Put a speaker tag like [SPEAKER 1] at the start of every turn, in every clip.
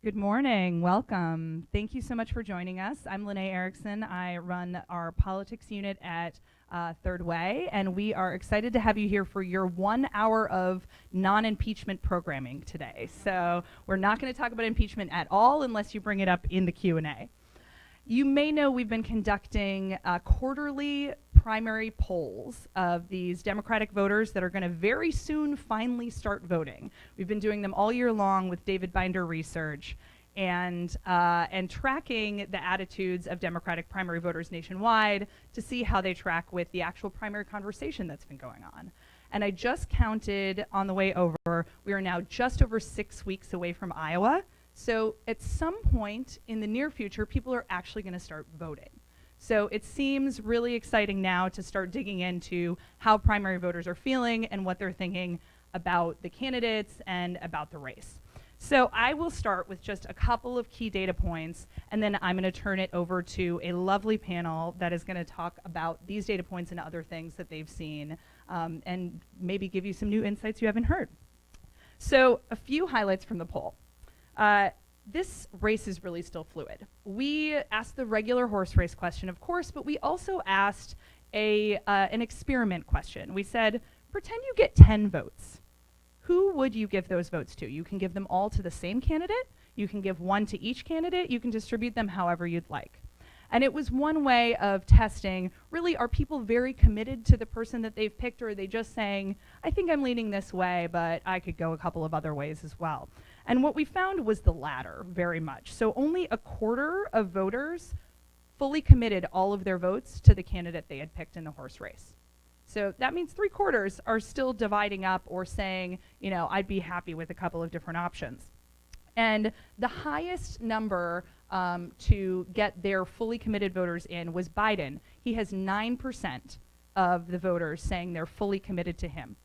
[SPEAKER 1] Good morning. Welcome. Thank you so much for joining us. I'm Lene Erickson. I run our politics unit at Third Way, and we are excited to have you here for your 1 hour of non-impeachment programming today. So we're not going to talk about impeachment at all unless you bring it up in the Q&A. You may know we've been conducting quarterly primary polls of these Democratic voters that are going to very soon finally start voting. We've been doing them all year long with David Binder Research and tracking the attitudes of Democratic primary voters nationwide to see how they track with the actual primary conversation that's been going on. And I just counted on the way over, we are now just over 6 weeks away from Iowa. So at some point in the near future, people are actually going to start voting. So it seems really exciting now to start digging into how primary voters are feeling and what they're thinking about the candidates and about the race. So I will start with just a couple of key data points, and then I'm going to turn it over to a lovely panel that is going to talk about these data points and other things that they've seen, and maybe give you some new insights you haven't heard. So a few highlights from the poll. This race is really still fluid. We asked the regular horse race question, of course, but we also asked an experiment question. We said, pretend you get 10 votes. Who would you give those votes to? You can give them all to the same candidate. You can give one to each candidate. You can distribute them however you'd like. And it was one way of testing, really, are people very committed to the person that they've picked, or are they just saying, I think I'm leaning this way, but I could go a couple of other ways as well? And what we found was the latter, very much. So only a quarter of voters fully committed all of their votes to the candidate they had picked in the horse race. So that means 3/4 are still dividing up or saying, you know, I'd be happy with a couple of different options. And the highest number to get their fully committed voters in was Biden. He has 9% of the voters saying they're fully committed to him.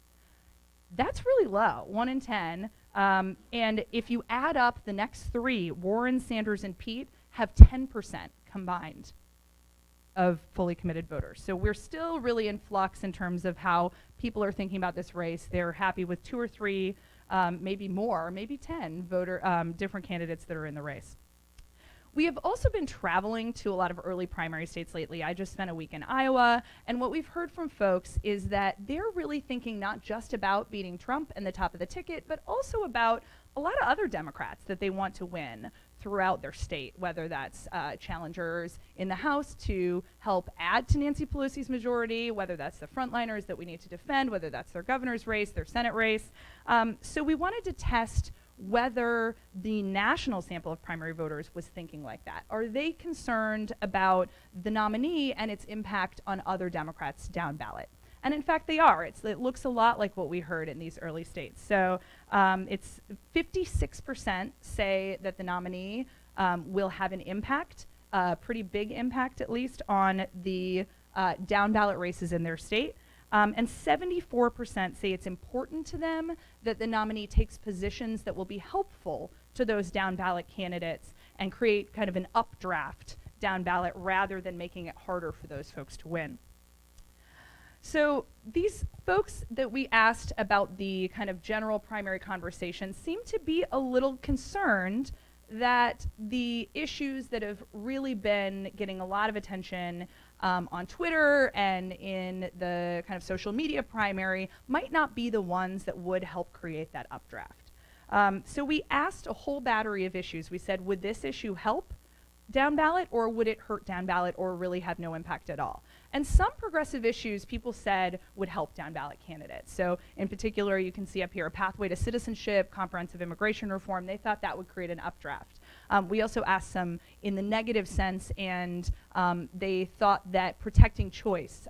[SPEAKER 1] That's really low, 1 in 10. And if you add up the next three, Warren, Sanders, and Pete have 10% combined of fully committed voters. So we're still really in flux in terms of how people are thinking about this race. They're happy with 2 or 3, maybe more, maybe 10 different candidates that are in the race. We have also been traveling to a lot of early primary states lately. I just spent a week in Iowa, and what we've heard from folks is that they're really thinking not just about beating Trump and the top of the ticket, but also about a lot of other Democrats that they want to win throughout their state, whether that's challengers in the House to help add to Nancy Pelosi's majority, whether that's the frontliners that we need to defend, whether that's their governor's race, their Senate race. So we wanted to test whether the national sample of primary voters was thinking like that. Are they concerned about the nominee and its impact on other Democrats down ballot? And in fact, they are. It looks a lot like what we heard in these early states. So it's 56% say that the nominee will have an impact, a pretty big impact at least, on the down ballot races in their state. And 74% say it's important to them that the nominee takes positions that will be helpful to those down ballot candidates and create kind of an updraft down ballot rather than making it harder for those folks to win. So these folks that we asked about the kind of general primary conversation seem to be a little concerned that the issues that have really been getting a lot of attention on Twitter and in the kind of social media primary might not be the ones that would help create that updraft. So we asked a whole battery of issues. We said, would this issue help down ballot, or would it hurt down ballot or really have no impact at all? And some progressive issues people said would help down ballot candidates. So in particular, you can see up here a pathway to citizenship, comprehensive immigration reform. They thought that would create an updraft. We also asked some in the negative sense, and they thought that protecting choice,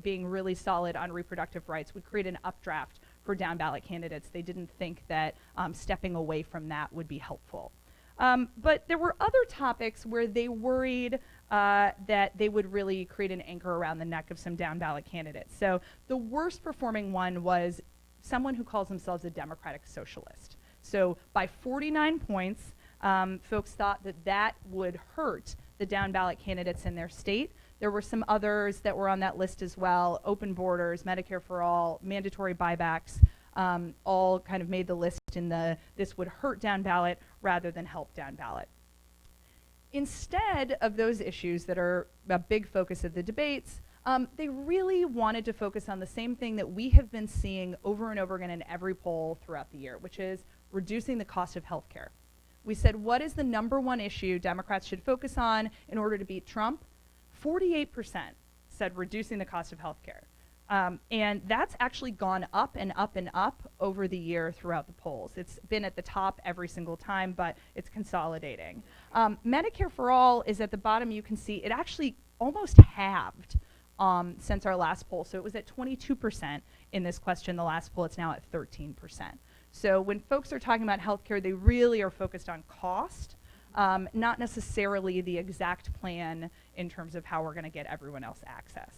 [SPEAKER 1] being really solid on reproductive rights, would create an updraft for down ballot candidates. They didn't think that stepping away from that would be helpful. But there were other topics where they worried that they would really create an anchor around the neck of some down ballot candidates. So the worst performing one was someone who calls themselves a democratic socialist. So by 49 points, folks thought that that would hurt the down ballot candidates in their state. There were some others that were on that list as well: open borders, Medicare for all, mandatory buybacks, all kind of made the list in the this would hurt down ballot rather than help down ballot. Instead of those issues that are a big focus of the debates, they really wanted to focus on the same thing that we have been seeing over and over again in every poll throughout the year, which is reducing the cost of healthcare. We said, what is the #1 issue Democrats should focus on in order to beat Trump? 48% said reducing the cost of healthcare. And that's actually gone up and up and up over the year throughout the polls. It's been at the top every single time, but it's consolidating. Medicare for All is at the bottom. You can see it actually almost halved since our last poll. So it was at 22% in this question, the last poll. It's now at 13%. So when folks are talking about healthcare, they really are focused on cost, not necessarily the exact plan in terms of how we're going to get everyone else access.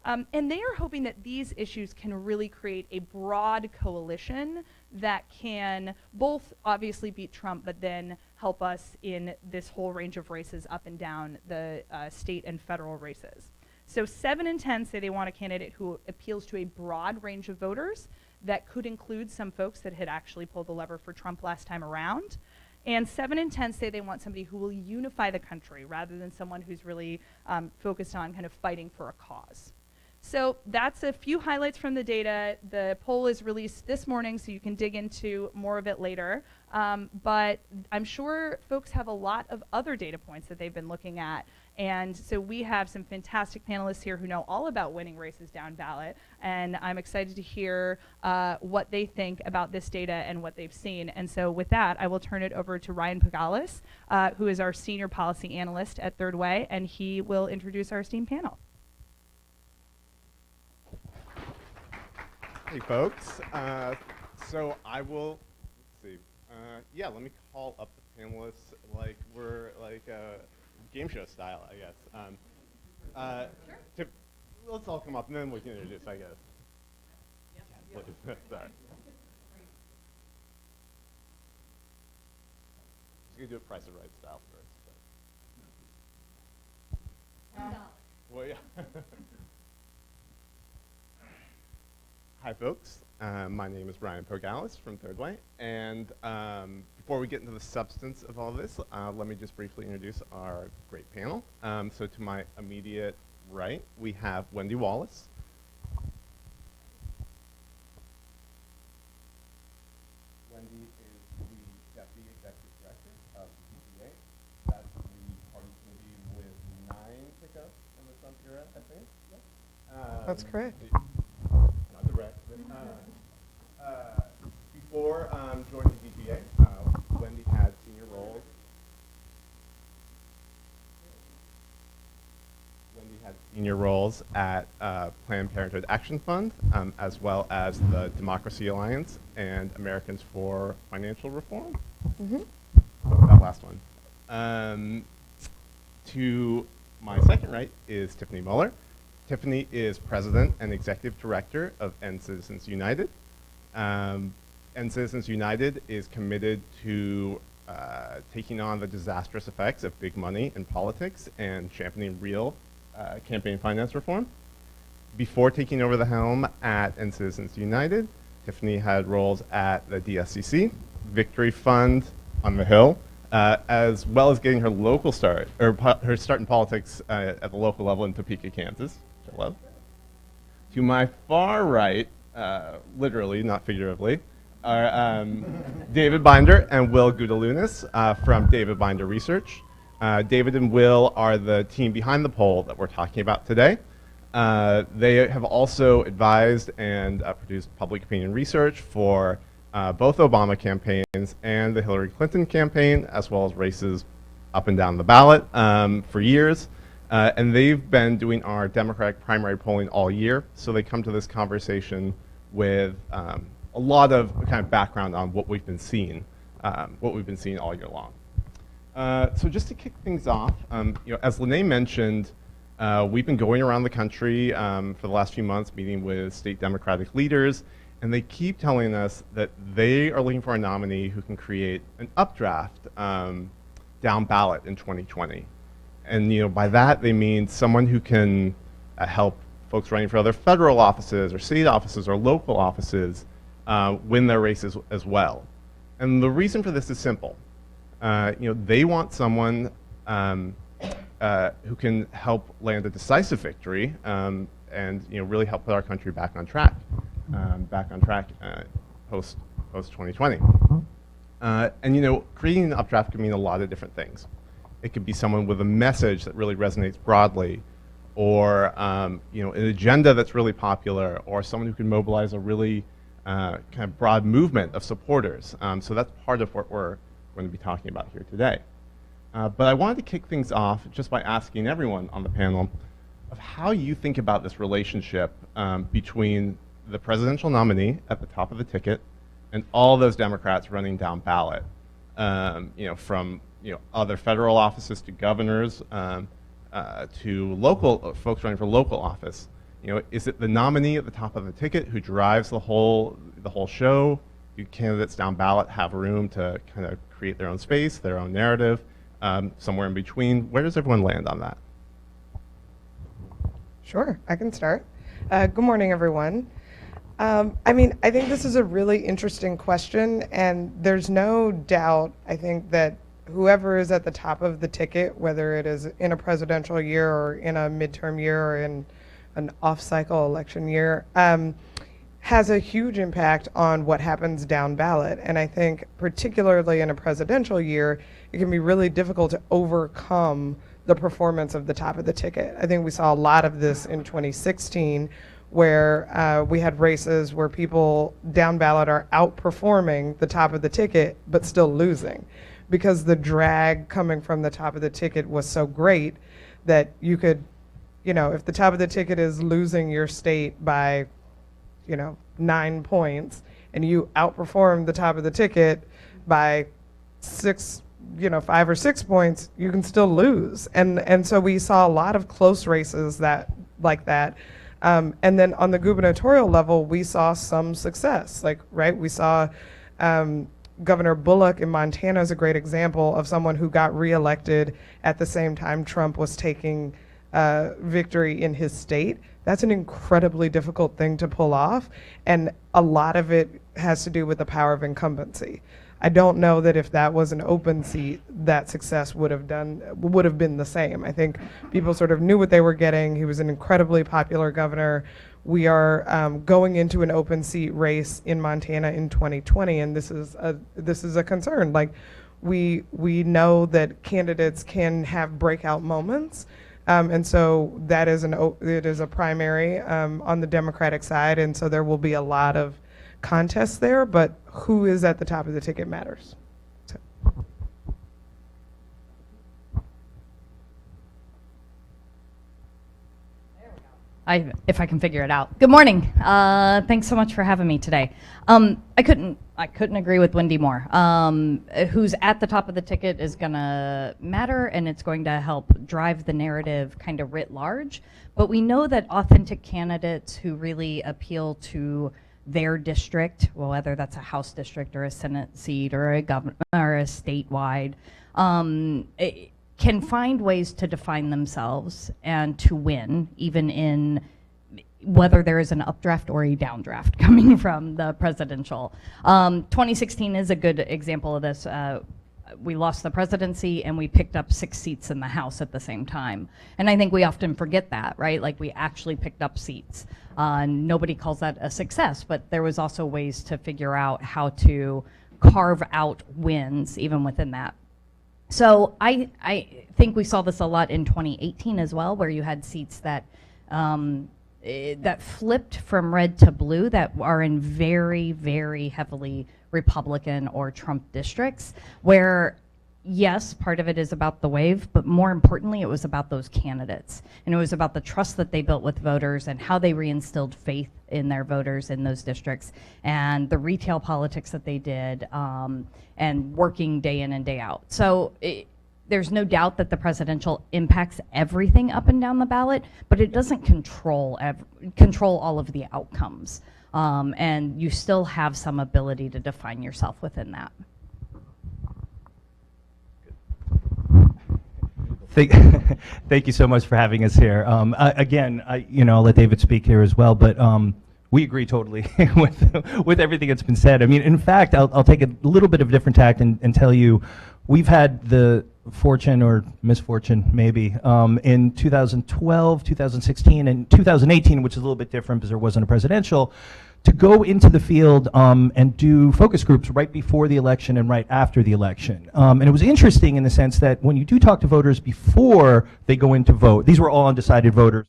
[SPEAKER 1] And they are hoping that these issues can really create a broad coalition that can both obviously beat Trump, but then help us in this whole range of races up and down the state and federal races. So 7 in 10 say they want a candidate who appeals to a broad range of voters. That could include some folks that had actually pulled the lever for Trump last time around. And 7 in 10 say they want somebody who will unify the country rather than someone who's really focused on kind of fighting for a cause. So that's a few highlights from the data. The poll is released this morning, so you can dig into more of it later. But I'm sure folks have a lot of other data points that they've been looking at. And so we have some fantastic panelists here who know all about winning races down ballot. And I'm excited to hear what they think about this data and what they've seen. And so with that, I will turn it over to Ryan Pagalis, who is our senior policy analyst at Third Way, and he will introduce our esteemed panel.
[SPEAKER 2] Hey folks, so I will, let's see, yeah, let me call up the panelists like we're like game show style, I guess. Sure. Let's all come up and then we can introduce, I guess. Yep. Sorry. Just gonna do it Price is Right style first. Well, yeah. Hi folks, my name is Ryan Pagalis from Third Way, and before we get into the substance of all this, let me just briefly introduce our great panel. So to my immediate right, we have Wendi Wallace. Wendi is the Deputy Executive Director of the DPA. That's the party committee with 9 pickups in the Trump era, I think. Yeah.
[SPEAKER 3] That's correct.
[SPEAKER 2] Before joining the DPA, Wendi had senior roles. At Planned Parenthood Action Fund, as well as the Democracy Alliance and Americans for Financial Reform.
[SPEAKER 3] Mm-hmm.
[SPEAKER 2] That last one. To my second right is Tiffany Muller. Tiffany is President and Executive Director of End Citizens United. End Citizens United is committed to taking on the disastrous effects of big money in politics and championing real campaign finance reform. Before taking over the helm at End Citizens United, Tiffany had roles at the DSCC, Victory Fund on the Hill, as well as getting her local start, or her start in politics at the local level in Topeka, Kansas. Hello. To my far right, literally, not figuratively, are David Binder and Will Gudelunas from David Binder Research. David and Will are the team behind the poll that we're talking about today. They have also advised and produced public opinion research for both Obama campaigns and the Hillary Clinton campaign, as well as races up and down the ballot for years. And they've been doing our Democratic primary polling all year, so they come to this conversation with a lot of kind of background on what we've been seeing all year long. So just to kick things off, as Lene mentioned, we've been going around the country for the last few months meeting with state Democratic leaders, and they keep telling us that they are looking for a nominee who can create an updraft down ballot in 2020. And by that they mean someone who can help folks running for other federal offices or state offices or local offices win their races as well. And the reason for this is simple. They want someone who can help land a decisive victory and really help put our country back on track, post 2020. Creating an updraft can mean a lot of different things. It could be someone with a message that really resonates broadly, or an agenda that's really popular, or someone who can mobilize a really kind of broad movement of supporters. So that's part of what we're going to be talking about here today. But I wanted to kick things off just by asking everyone on the panel of how you think about this relationship between the presidential nominee at the top of the ticket and all those Democrats running down ballot, from other federal offices to governors to local folks running for local office. Is it the nominee at the top of the ticket who drives the whole show? Do candidates down ballot have room to kind of create their own space, their own narrative, somewhere in between? Where does everyone land on that?
[SPEAKER 3] Sure, I can start. Good morning, everyone. I think this is a really interesting question, and there's no doubt, I think, that whoever is at the top of the ticket, whether it is in a presidential year or in a midterm year or in an off-cycle election year, has a huge impact on what happens down ballot. And I think particularly in a presidential year, it can be really difficult to overcome the performance of the top of the ticket. I think we saw a lot of this in 2016, where we had races where people down ballot are outperforming the top of the ticket, but still losing, because the drag coming from the top of the ticket was so great that you could, if the top of the ticket is losing your state by 9 points, and you outperform the top of the ticket by 5 or 6 points, you can still lose. And so we saw a lot of close races like that. And then on the gubernatorial level, we saw some success. We saw Governor Bullock in Montana is a great example of someone who got reelected at the same time Trump was taking victory in his state. That's an incredibly difficult thing to pull off, and a lot of it has to do with the power of incumbency. I don't know that if that was an open seat, that success would have been the same. I think people sort of knew what they were getting. He was an incredibly popular governor. We are going into an open seat race in Montana in 2020, and this is a concern. We know that candidates can have breakout moments. And so it is a primary on the Democratic side, and so there will be a lot of contests there, but who is at the top of the ticket matters. So.
[SPEAKER 1] If I can figure it out. Good morning. Thanks so much for having me today. I couldn't agree with Wendi more. Who's at the top of the ticket is going to matter, and it's going to help drive the narrative kind of writ large. But we know that authentic candidates who really appeal to their district, well, whether that's a House district or a Senate seat or a governor or a statewide, can find ways to define themselves and to win, even in whether there is an updraft or a downdraft coming from the presidential. 2016 is a good example of this. We lost the presidency and we picked up 6 seats in the House at the same time. And I think we often forget that, right? Like, we actually picked up seats. Nobody calls that a success, but there was also ways to figure out how to carve out wins even within that. So I think we saw this a lot in 2018 as well, where you had seats that that flipped from red to blue that are in very, very heavily Republican or Trump districts, where, yes, part of it is about the wave, but more importantly, it was about those candidates. And it was about the trust that they built with voters and how they reinstilled faith in their voters in those districts, and the retail politics that they did, and working day in and day out. So there's no doubt that the presidential impacts everything up and down the ballot, but it doesn't control all of the outcomes. And you still have some ability to define yourself within that.
[SPEAKER 4] Thank you so much for having us here. Again, I'll let David speak here as well, but We agree totally with everything that's been said. I mean, in fact, I'll take a little bit of a different tact and tell you, we've had the fortune or misfortune, maybe, in 2012, 2016, and 2018, which is a little bit different because there wasn't a presidential, to go into the field and do focus groups right before the election and right after the election. And it was interesting in the sense that when you do talk to voters before they go in to vote, these were all undecided voters,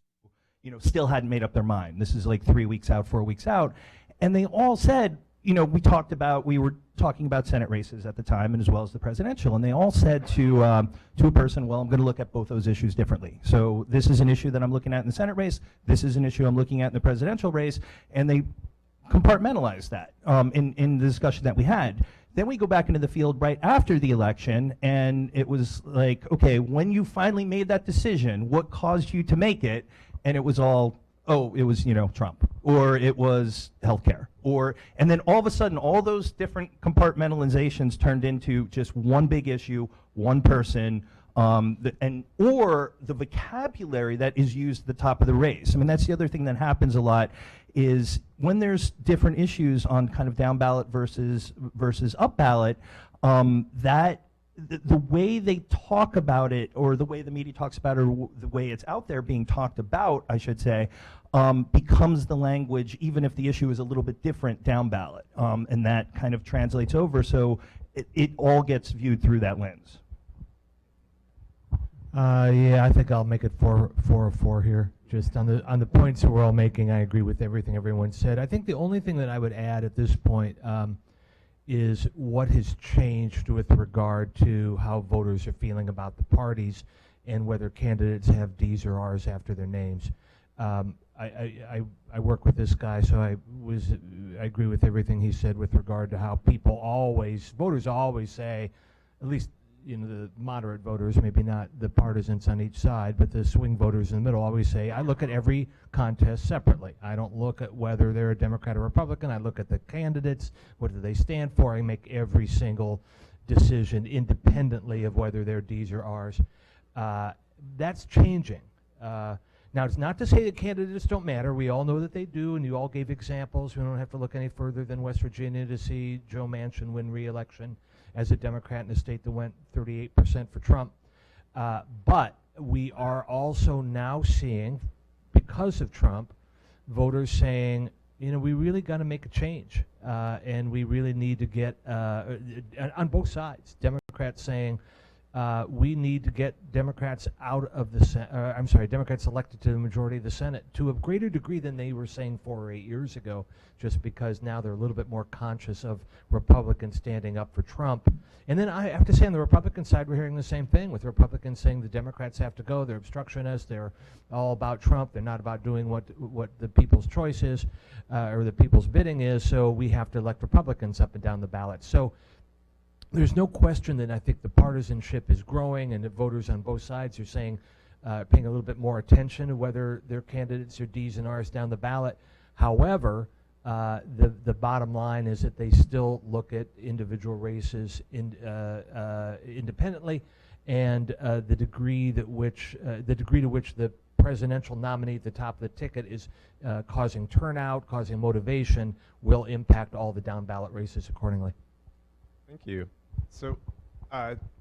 [SPEAKER 4] still hadn't made up their mind. This is like 3 weeks out, 4 weeks out. And they all said, we were talking about Senate races at the time and as well as the presidential, and they all said to a person, well, I'm going to look at both those issues differently. So this is an issue that I'm looking at in the Senate race, this is an issue I'm looking at in the presidential race, and they compartmentalized that in the discussion that we had. Then we go back into the field right after the election, and it was like, okay, when you finally made that decision, what caused you to make it? And it was all, it was, Trump, or it was healthcare, and then all of a sudden, all those different compartmentalizations turned into just one big issue, one person, or the vocabulary that is used at the top of the race. I mean, that's the other thing that happens a lot, is when there's different issues on kind of down ballot versus up ballot, that the way they talk about it, or the way the media talks about it, or the way it's out there being talked about, I should say, becomes the language, even if the issue is a little bit different down ballot, and that kind of translates over, so it all gets viewed through that lens.
[SPEAKER 5] Yeah, I think I'll make it 4-4 here. Just on the points that we're all making, I agree with everything everyone said. I think the only thing that I would add at this point is what has changed with regard to how voters are feeling about the parties and whether candidates have D's or R's after their names. I work with this guy, so I agree with everything he said with regard to how voters always say, at least the moderate voters, maybe not the partisans on each side, but the swing voters in the middle always say, I look at every contest separately. I don't look at whether they're a Democrat or Republican. I look at the candidates, what do they stand for. I make every single decision independently of whether they're D's or R's. That's changing. Now, it's not to say that candidates don't matter. We all know that they do, and you all gave examples. We don't have to look any further than West Virginia to see Joe Manchin win re-election as a Democrat in a state that went 38% for Trump. But we are also now seeing, because of Trump, voters saying, we really got to make a change, and we really need to get, on both sides, Democrats saying, we need to get Democrats out of the Democrats elected to the majority of the Senate to a greater degree than they were saying 4 or 8 years ago, just because now they're a little bit more conscious of Republicans standing up for Trump. And then I have to say, on the Republican side, we're hearing the same thing, with Republicans saying the Democrats have to go, they're obstructionists, they're all about Trump, they're not about doing what the people's choice is, or the people's bidding is, so we have to elect Republicans up and down the ballot. So there's no question that I think the partisanship is growing, and that voters on both sides are saying, paying a little bit more attention to whether their candidates are D's and R's down the ballot. However, the bottom line is that they still look at individual races independently, and the degree to which the presidential nominee at the top of the ticket is causing turnout, causing motivation, will impact all the down ballot races accordingly.
[SPEAKER 2] Thank you. So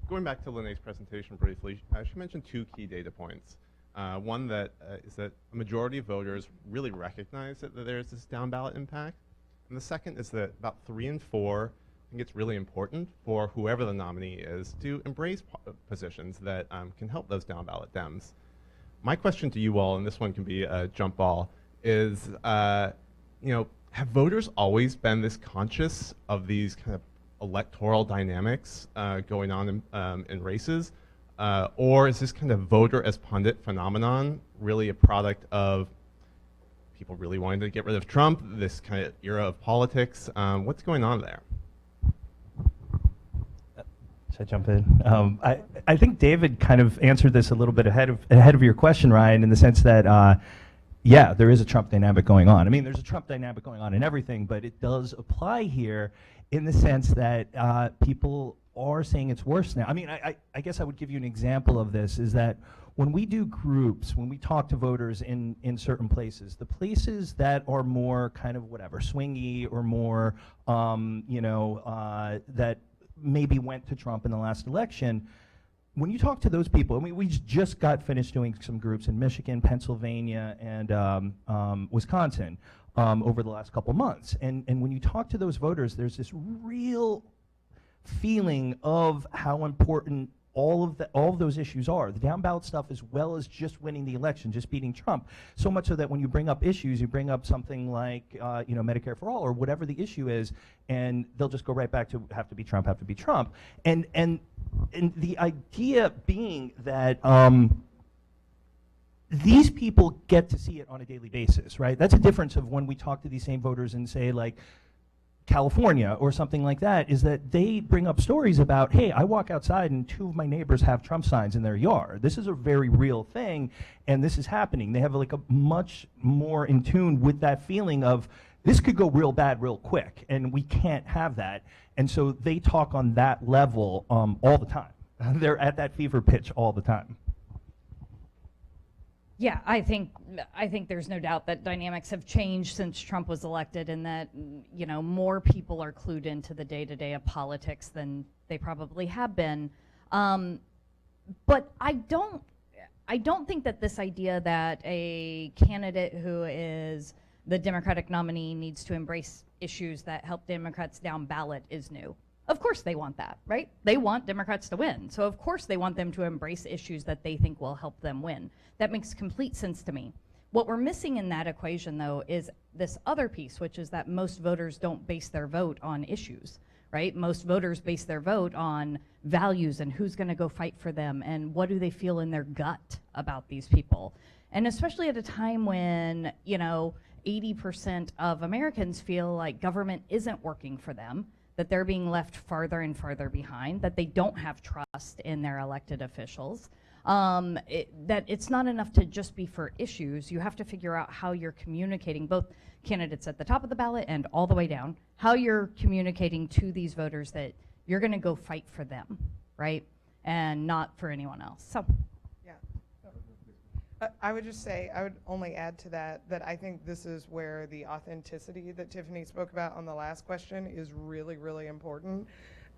[SPEAKER 2] going back to Lene's presentation briefly, she mentioned 2 key data points. One that is that a majority of voters really recognize that there's this down ballot impact. And the second is that about 3 in 4 think it's really important for whoever the nominee is to embrace positions that can help those down ballot Dems. My question to you all, and this one can be a jump ball, is have voters always been this conscious of these kind of electoral dynamics going on in races? Or is this kind of voter as pundit phenomenon really a product of people really wanting to get rid of Trump, this kind of era of politics? What's going on there?
[SPEAKER 4] Should I jump in? I think David kind of answered this a little bit ahead of your question, Ryan, in the sense that yeah, there is a Trump dynamic going on. I mean, there's a Trump dynamic going on in everything, but it does apply here in the sense that people are saying it's worse now. I mean, I guess I would give you an example of this, is that when we do groups, when we talk to voters in certain places, the places that are more kind of whatever, swingy or more, that maybe went to Trump in the last election, when you talk to those people, I mean, we just got finished doing some groups in Michigan, Pennsylvania, and Wisconsin over the last couple months. And when you talk to those voters, there's this real feeling of how important all of those issues are, the down ballot stuff, as well as just winning the election, just beating Trump. So much so that when you bring up issues, you bring up something like Medicare for all or whatever the issue is, and they'll just go right back to have to be Trump, have to be Trump. And the idea being that these people get to see it on a daily basis, right? That's a difference of when we talk to these same voters and say, like, California or something like that, is that they bring up stories about, hey, I walk outside and 2 of my neighbors have Trump signs in their yard. This is a very real thing, and this is happening. They have like a much more in tune with that feeling of this could go real bad real quick, and we can't have that. And so they talk on that level all the time. They're at that fever pitch all the time.
[SPEAKER 6] Yeah, I think there's no doubt that dynamics have changed since Trump was elected, and that more people are clued into the day-to-day of politics than they probably have been. But I don't think that this idea that a candidate who is the Democratic nominee needs to embrace issues that help Democrats down ballot is new. Of course they want that, right? They want Democrats to win. So of course they want them to embrace issues that they think will help them win. That makes complete sense to me. What we're missing in that equation, though, is this other piece, which is that most voters don't base their vote on issues, right? Most voters base their vote on values and who's going to go fight for them and what do they feel in their gut about these people. And especially at a time when, 80% of Americans feel like government isn't working for them, that they're being left farther and farther behind, that they don't have trust in their elected officials, that it's not enough to just be for issues. You have to figure out how you're communicating, both candidates at the top of the ballot and all the way down, how you're communicating to these voters that you're going to go fight for them, right? And not for anyone else. So.
[SPEAKER 3] I would just say, I would only add to that I think this is where the authenticity that Tiffany spoke about on the last question is really, really important.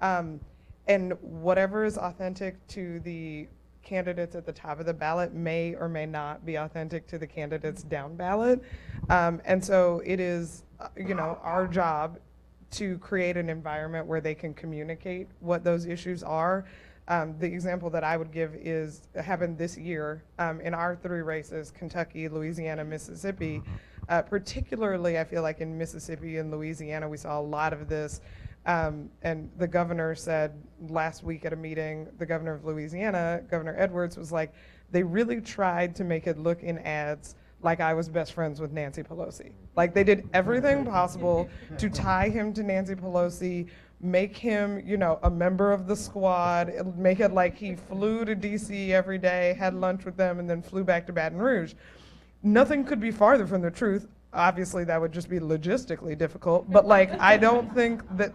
[SPEAKER 3] And whatever is authentic to the candidates at the top of the ballot may or may not be authentic to the candidates down ballot. And so it is, our job to create an environment where they can communicate what those issues are. The example that I would give happened this year in our 3 races, Kentucky, Louisiana, Mississippi. Particularly, I feel like in Mississippi and Louisiana, we saw a lot of this. And the governor said last week at a meeting, the governor of Louisiana, Governor Edwards, was like, they really tried to make it look in ads like I was best friends with Nancy Pelosi. Like they did everything possible to tie him to Nancy Pelosi, make him, a member of the squad, make it like he flew to DC every day, had lunch with them, and then flew back to Baton Rouge. Nothing could be farther from the truth. Obviously, that would just be logistically difficult, but I don't think that,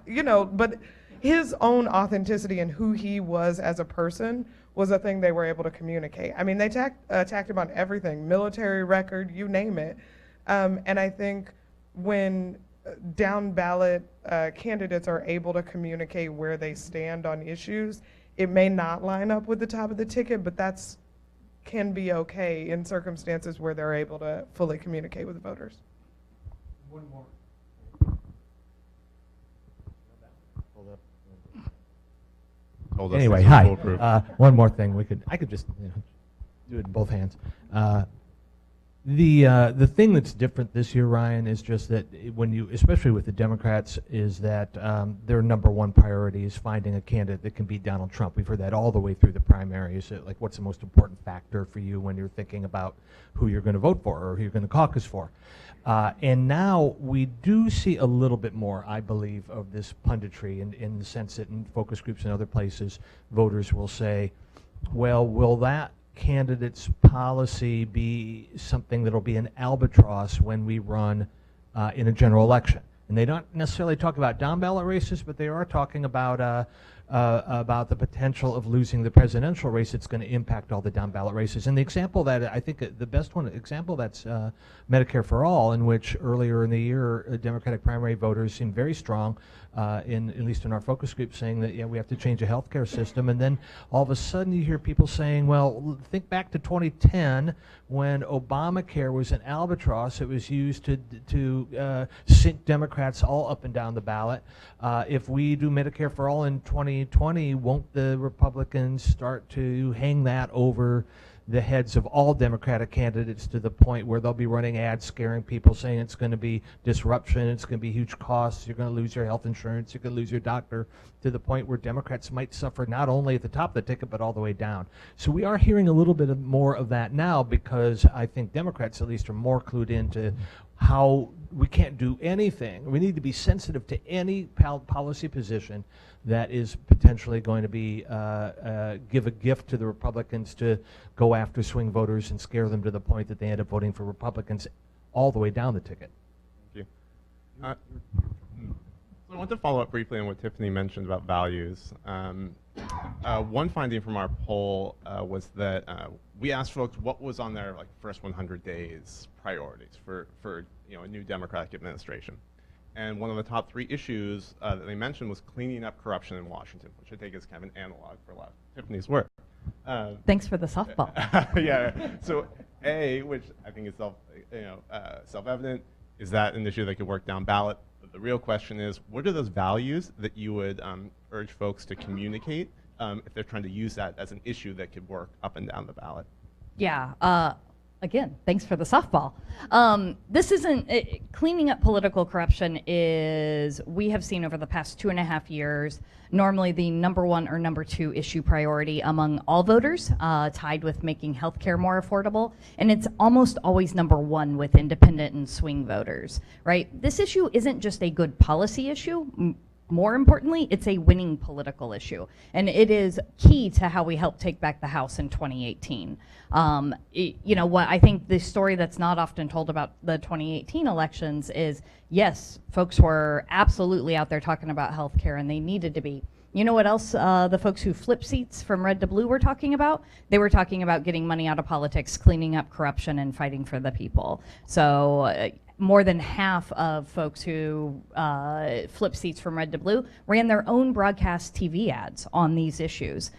[SPEAKER 3] but his own authenticity and who he was as a person was a thing they were able to communicate. I mean, they attacked him on everything, military record, you name it. And I think when down ballot candidates are able to communicate where they stand on issues, it may not line up with the top of the ticket, but that's can be okay in circumstances where they're able to fully communicate with the voters.
[SPEAKER 5] One more.
[SPEAKER 2] Hold us
[SPEAKER 5] Anyway,
[SPEAKER 2] as a
[SPEAKER 5] hi.
[SPEAKER 2] full group.
[SPEAKER 5] One more thing. I could just do it in both hands. The thing that's different this year, Ryan, is just that when you, especially with the Democrats, is that their number one priority is finding a candidate that can beat Donald Trump. We've heard that all the way through the primaries. Like, what's the most important factor for you when you're thinking about who you're going to vote for or who you're going to caucus for? And now we do see a little bit more, I believe, of this punditry in the sense that in focus groups and other places, voters will say, well, will that candidate's policy be something that'll be an albatross when we run in a general election? And they don't necessarily talk about down-ballot races, but they are talking about the potential of losing the presidential race. It's going to impact all the down-ballot races. And the example that I think the best example that's Medicare for All, in which earlier in the year Democratic primary voters seemed very strong, at least in our focus group, saying that we have to change the healthcare system. And then all of a sudden you hear people saying, well, think back to 2010 when Obamacare was an albatross. It was used to sink Democrats all up and down the ballot. If we do Medicare for All in 2020, won't the Republicans start to hang that over the heads of all Democratic candidates to the point where they'll be running ads scaring people, saying it's going to be disruption, it's going to be huge costs, you're going to lose your health insurance, you're going to lose your doctor, to the point where Democrats might suffer not only at the top of the ticket but all the way down. So we are hearing a little bit more of that now, because I think Democrats at least are more clued into how we can't do anything. We need to be sensitive to any policy position that is potentially going to be give a gift to the Republicans to go after swing voters and scare them to the point that they end up voting for Republicans all the way down the ticket.
[SPEAKER 2] Thank you. So I want to follow up briefly on what Tiffany mentioned about values. One finding from our poll was that we asked folks what was on their first 100 days priorities for a new Democratic administration. And one of the top 3 issues that they mentioned was cleaning up corruption in Washington, which I take as kind of an analog for a lot of Tiffany's work.
[SPEAKER 6] Thanks for the softball.
[SPEAKER 2] Yeah. So A, which I think is self-evident, is that an issue that could work down ballot. But the real question is, what are those values that you would urge folks to communicate if they're trying to use that as an issue that could work up and down the ballot?
[SPEAKER 6] Yeah. Again, thanks for the softball. This isn't, cleaning up political corruption is, we have seen over the past 2.5 years, normally the number 1 or number 2 issue priority among all voters, tied with making healthcare more affordable. And it's almost always number 1 with independent and swing voters, right? This issue isn't just a good policy issue. More importantly, it's a winning political issue, and it is key to how we help take back the House in 2018. What I think the story that's not often told about the 2018 elections is, yes, folks were absolutely out there talking about healthcare, and they needed to be. You know what else the folks who flip seats from red to blue were talking about? They were talking about getting money out of politics, cleaning up corruption, and fighting for the people. So more than half of folks who flip seats from red to blue ran their own broadcast TV ads on these issues,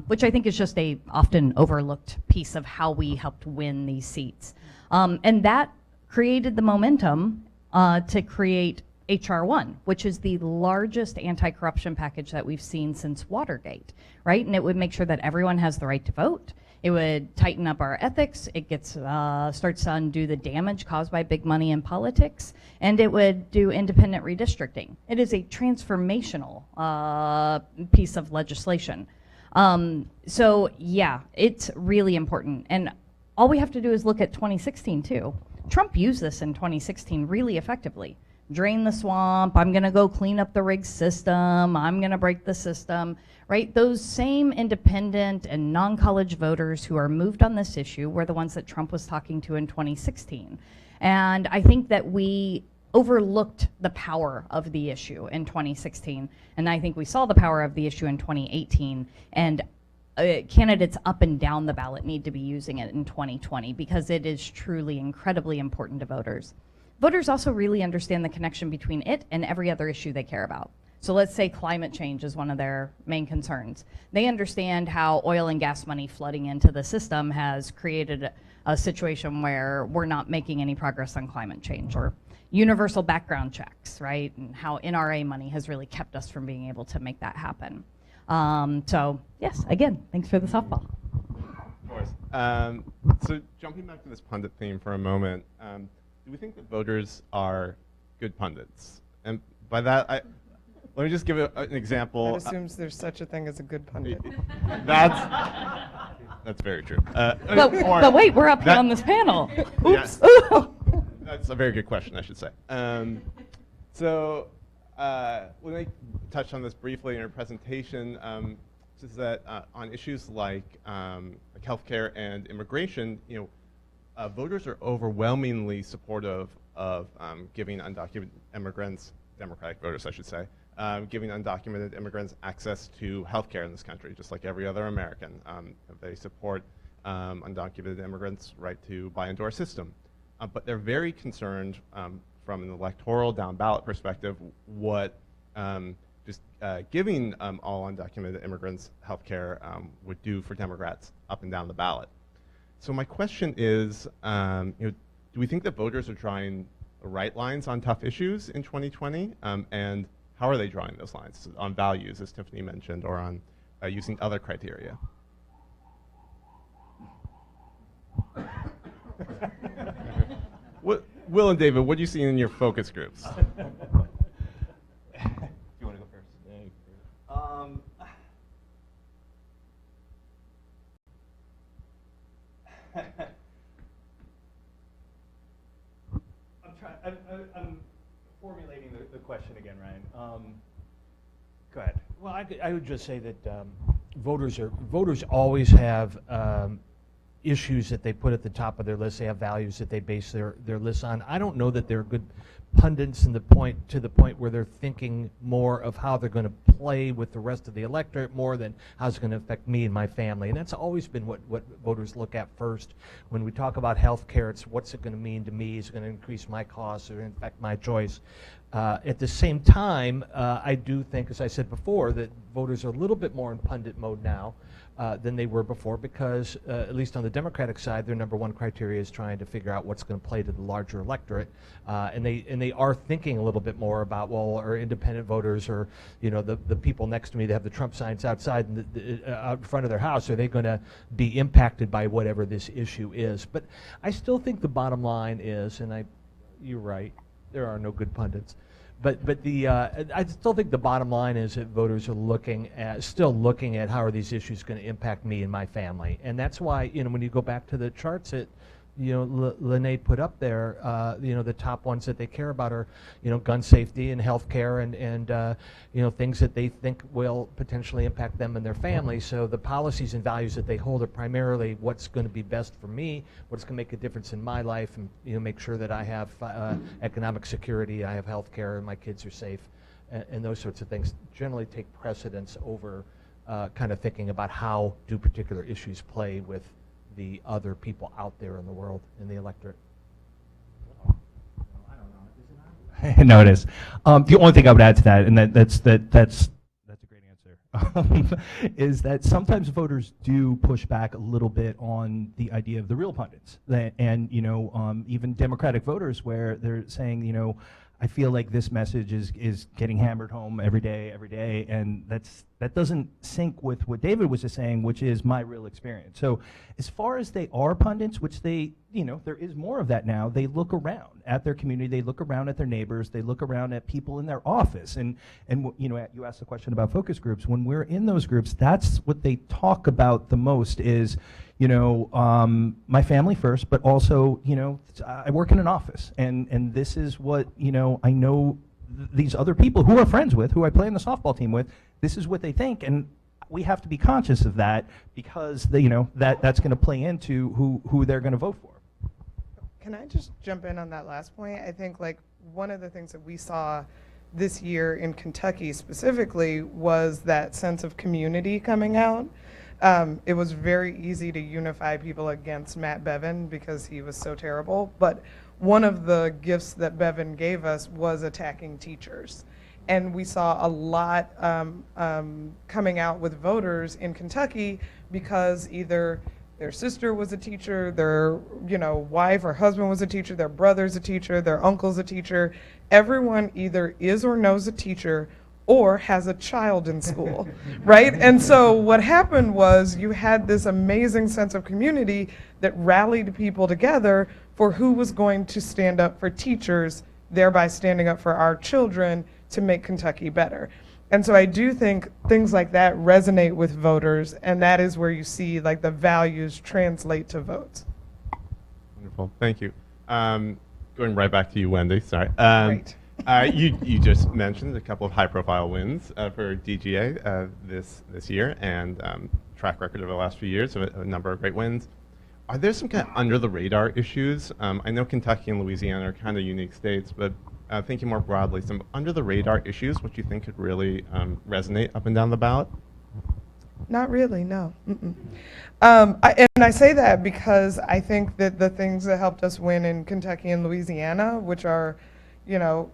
[SPEAKER 6] which I think is just a often overlooked piece of how we helped win these seats. And that created the momentum to create H.R. 1, which is the largest anti-corruption package that we've seen since Watergate, right? And it would make sure that everyone has the right to vote. It would tighten up our ethics. It starts to undo the damage caused by big money in politics, and it would do independent redistricting. It is a transformational piece of legislation. So yeah, it's really important. And all we have to do is look at 2016 too. Trump used this in 2016 really effectively. Drain the swamp, I'm gonna go clean up the rigged system, I'm gonna break the system, right? Those same independent and non-college voters who are moved on this issue were the ones that Trump was talking to in 2016. And I think that we overlooked the power of the issue in 2016. And I think we saw the power of the issue in 2018. And candidates up and down the ballot need to be using it in 2020 because it is truly incredibly important to voters. Voters also really understand the connection between it and every other issue they care about. So let's say climate change is one of their main concerns. They understand how oil and gas money flooding into the system has created a situation where we're not making any progress on climate change, or universal background checks, right? And how NRA money has really kept us from being able to make that happen. So yes, again, thanks for the softball.
[SPEAKER 2] Of course. So jumping back to this pundit theme for a moment, do we think that voters are good pundits? And by that, let me just give an example.
[SPEAKER 3] That assumes there's such a thing as a good pundit.
[SPEAKER 2] That's very true.
[SPEAKER 6] But wait, we're up here on this panel. Oops.
[SPEAKER 2] Yeah, that's a very good question, I should say. So when I touched on this briefly in our presentation, is that on issues like healthcare and immigration, voters are overwhelmingly supportive of giving undocumented immigrants, Democratic voters, I should say, giving undocumented immigrants access to health care in this country, just like every other American. They support undocumented immigrants' right to buy into our system. But they're very concerned from an electoral down ballot perspective what just giving all undocumented immigrants health care would do for Democrats up and down the ballot. So my question is, do we think that voters are drawing the right lines on tough issues in 2020? And how are they drawing those lines? On values, as Tiffany mentioned, or on using other criteria? Will and David, what do you see in your focus groups?
[SPEAKER 4] Do you want to go first? I'm formulating the question again, Ryan. Go ahead.
[SPEAKER 5] Well, I would just say that voters always have issues that they put at the top of their list. They have values that they base their lists on. I don't know that they're good pundits to the point where they're thinking more of how they're going to play with the rest of the electorate more than how it's going to affect me and my family. And that's always been what voters look at first. When we talk about health care, it's what's it going to mean to me? Is it going to increase my costs or affect my choice? At the same time, I do think, as I said before, that voters are a little bit more in pundit mode now than they were before because, at least on the Democratic side, their number one criteria is trying to figure out what's going to play to the larger electorate. And they are thinking a little bit more about, well, are independent voters or, the people next to me that have the Trump signs outside out in front of their house, are they going to be impacted by whatever this issue is? But I still think the bottom line is, and you're right, there are no good pundits. But I still think the bottom line is that voters are still looking at how are these issues going to impact me and my family, and that's why when you go back to the charts that Lene put up there, the top ones that they care about are gun safety and health care and things that they think will potentially impact them and their family. So the policies and values that they hold are primarily what's going to be best for me, what's going to make a difference in my life, and make sure that I have economic security, I have health care, and my kids are safe, and those sorts of things generally take precedence over kind of thinking about how do particular issues play with the other people out there in the world, in the electorate.
[SPEAKER 4] No, it is. The only thing I would add to that, and that's a great answer, is that sometimes voters do push back a little bit on the idea of the real pundits, and even Democratic voters, where they're saying, I feel like this message is getting hammered home every day, and that doesn't sync with what David was just saying, which is my real experience. So as far as they are pundits, which they, there is more of that now, they look around at their community, they look around at their neighbors, they look around at people in their office, and you asked the question about focus groups. When we're in those groups, that's what they talk about the most is, my family first, but also, I work in an office, and this is what, I know these other people who are friends with, who I play on the softball team with, this is what they think, and we have to be conscious of that because that's going to play into who they're going to vote for.
[SPEAKER 3] Can I just jump in on that last point? I think one of the things that we saw this year in Kentucky specifically was that sense of community coming out. It was very easy to unify people against Matt Bevin because he was so terrible. But one of the gifts that Bevin gave us was attacking teachers. And we saw a lot coming out with voters in Kentucky because either their sister was a teacher, their wife or husband was a teacher, their brother's a teacher, their uncle's a teacher. Everyone either is or knows a teacher or has a child in school, right? And so what happened was you had this amazing sense of community that rallied people together for who was going to stand up for teachers, thereby standing up for our children to make Kentucky better. And so I do think things like that resonate with voters, and that is where you see the values translate to votes.
[SPEAKER 2] Wonderful, thank you. Going right back to you, Wendi, sorry.
[SPEAKER 3] Great.
[SPEAKER 2] You just mentioned a couple of high-profile wins for DGA this year, and track record over the last few years of a number of great wins. are there some kind of under the radar issues? I know Kentucky and Louisiana are kind of unique states, but thinking more broadly, some under the radar issues, what you think could really resonate up and down the ballot?
[SPEAKER 3] Not really, no. And I say that because I think that the things that helped us win in Kentucky and Louisiana, which are, you know,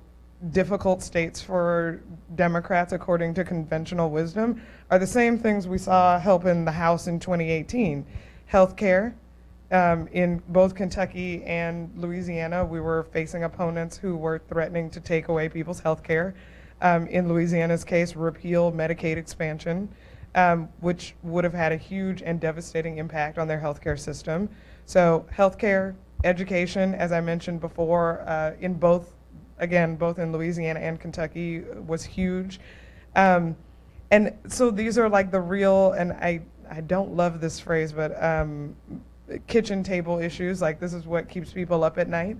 [SPEAKER 3] difficult states for Democrats according to conventional wisdom, are the same things we saw help in the House in 2018. Healthcare. In both Kentucky and Louisiana, we were facing opponents who were threatening to take away people's health care. In Louisiana's case, repeal Medicaid expansion, which would have had a huge and devastating impact on their healthcare system. So healthcare, education, as I mentioned before, in both in Louisiana and Kentucky, was huge. And so these are like the real, and I don't love this phrase, but kitchen table issues, like this is what keeps people up at night.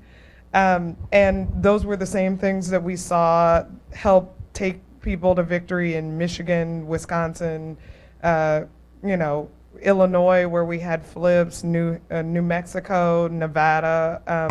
[SPEAKER 3] And those were the same things that we saw help take people to victory in Michigan, Wisconsin, Illinois, where we had flips, New Mexico, Nevada.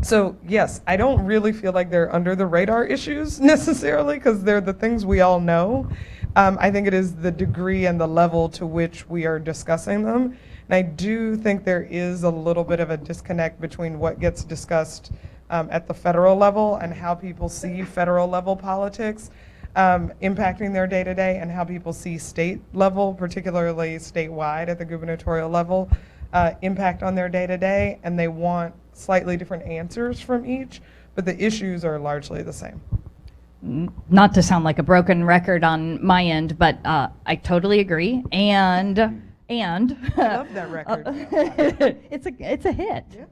[SPEAKER 3] So yes, I don't really feel like they're under the radar issues necessarily, because they're the things we all know. I think it is the degree and the level to which we are discussing them. And I do think there is a little bit of a disconnect between what gets discussed at the federal level and how people see federal level politics impacting their day-to-day, and how people see state level, particularly statewide at the gubernatorial level, impact on their day-to-day, and they want slightly different answers from each, but the issues are largely the same.
[SPEAKER 6] Not to sound like a broken record on my end, but I totally agree. And
[SPEAKER 3] I love that record.
[SPEAKER 6] it's a hit.
[SPEAKER 3] Yeah.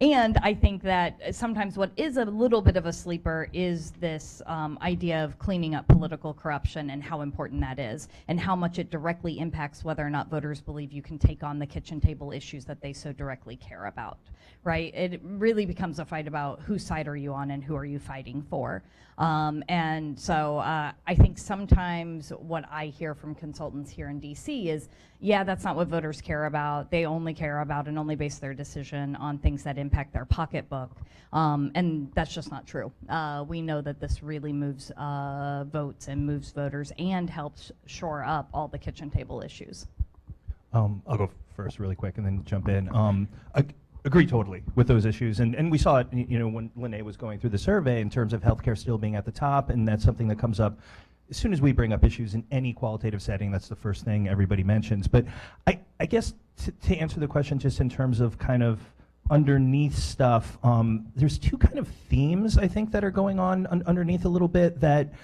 [SPEAKER 6] And I think that sometimes what is a little bit of a sleeper is this idea of cleaning up political corruption and how important that is, and how much it directly impacts whether or not voters believe you can take on the kitchen table issues that they so directly care about, right? It really becomes a fight about whose side are you on and who are you fighting for. And so I think sometimes what I hear from consultants here in DC is, yeah, that's not what voters care about. They only care about and only base their decision on things that impact their pocketbook. And that's just not true. We know that this really moves votes and moves voters and helps shore up all the kitchen table issues.
[SPEAKER 4] I'll go first really quick and then jump in. I agree totally with those issues, and we saw it, when Lene was going through the survey in terms of healthcare still being at the top, and that's something that comes up as soon as we bring up issues in any qualitative setting. That's the first thing everybody mentions. But I guess to answer the question just in terms of kind of underneath stuff, there's two kind of themes I think that are going on underneath a little bit that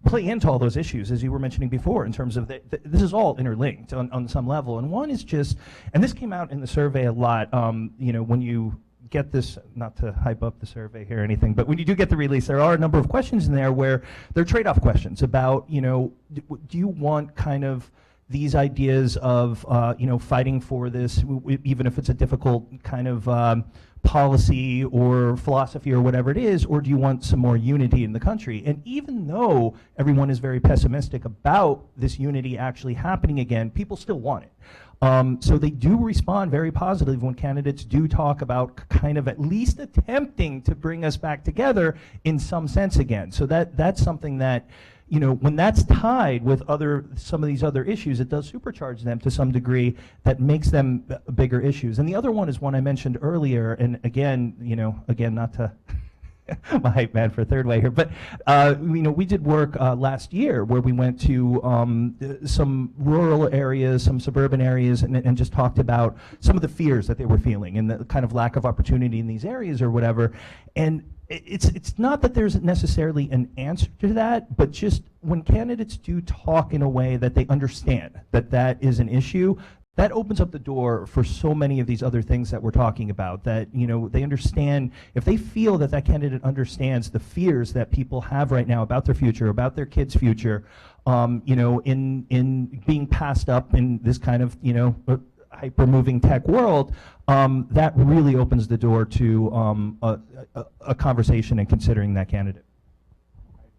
[SPEAKER 4] play into all those issues, as you were mentioning before, in terms of this is all interlinked on some level. And one is just, and this came out in the survey a lot, when you get this, not to hype up the survey here or anything, but when you do get the release, there are a number of questions in there where they're trade-off questions about, do you want kind of these ideas of, fighting for this, even if it's a difficult kind of policy or philosophy or whatever it is, or do you want some more unity in the country? And even though everyone is very pessimistic about this unity actually happening again, people still want it. So they do respond very positively when candidates do talk about kind of at least attempting to bring us back together in some sense again. So that's something that, when that's tied with some of these other issues, it does supercharge them to some degree that makes them bigger issues. And the other one is one I mentioned earlier, and again, not to I'm a hype man for third way here, but we did work last year where we went to some rural areas, some suburban areas, and just talked about some of the fears that they were feeling and the kind of lack of opportunity in these areas or whatever. And it's not that there's necessarily an answer to that, but just when candidates do talk in a way that they understand that is an issue, that opens up the door for so many of these other things that we're talking about, that they understand. If they feel that candidate understands the fears that people have right now about their future, about their kids' future, in being passed up in this kind of hyper-moving tech world, that really opens the door to a conversation and considering that candidate.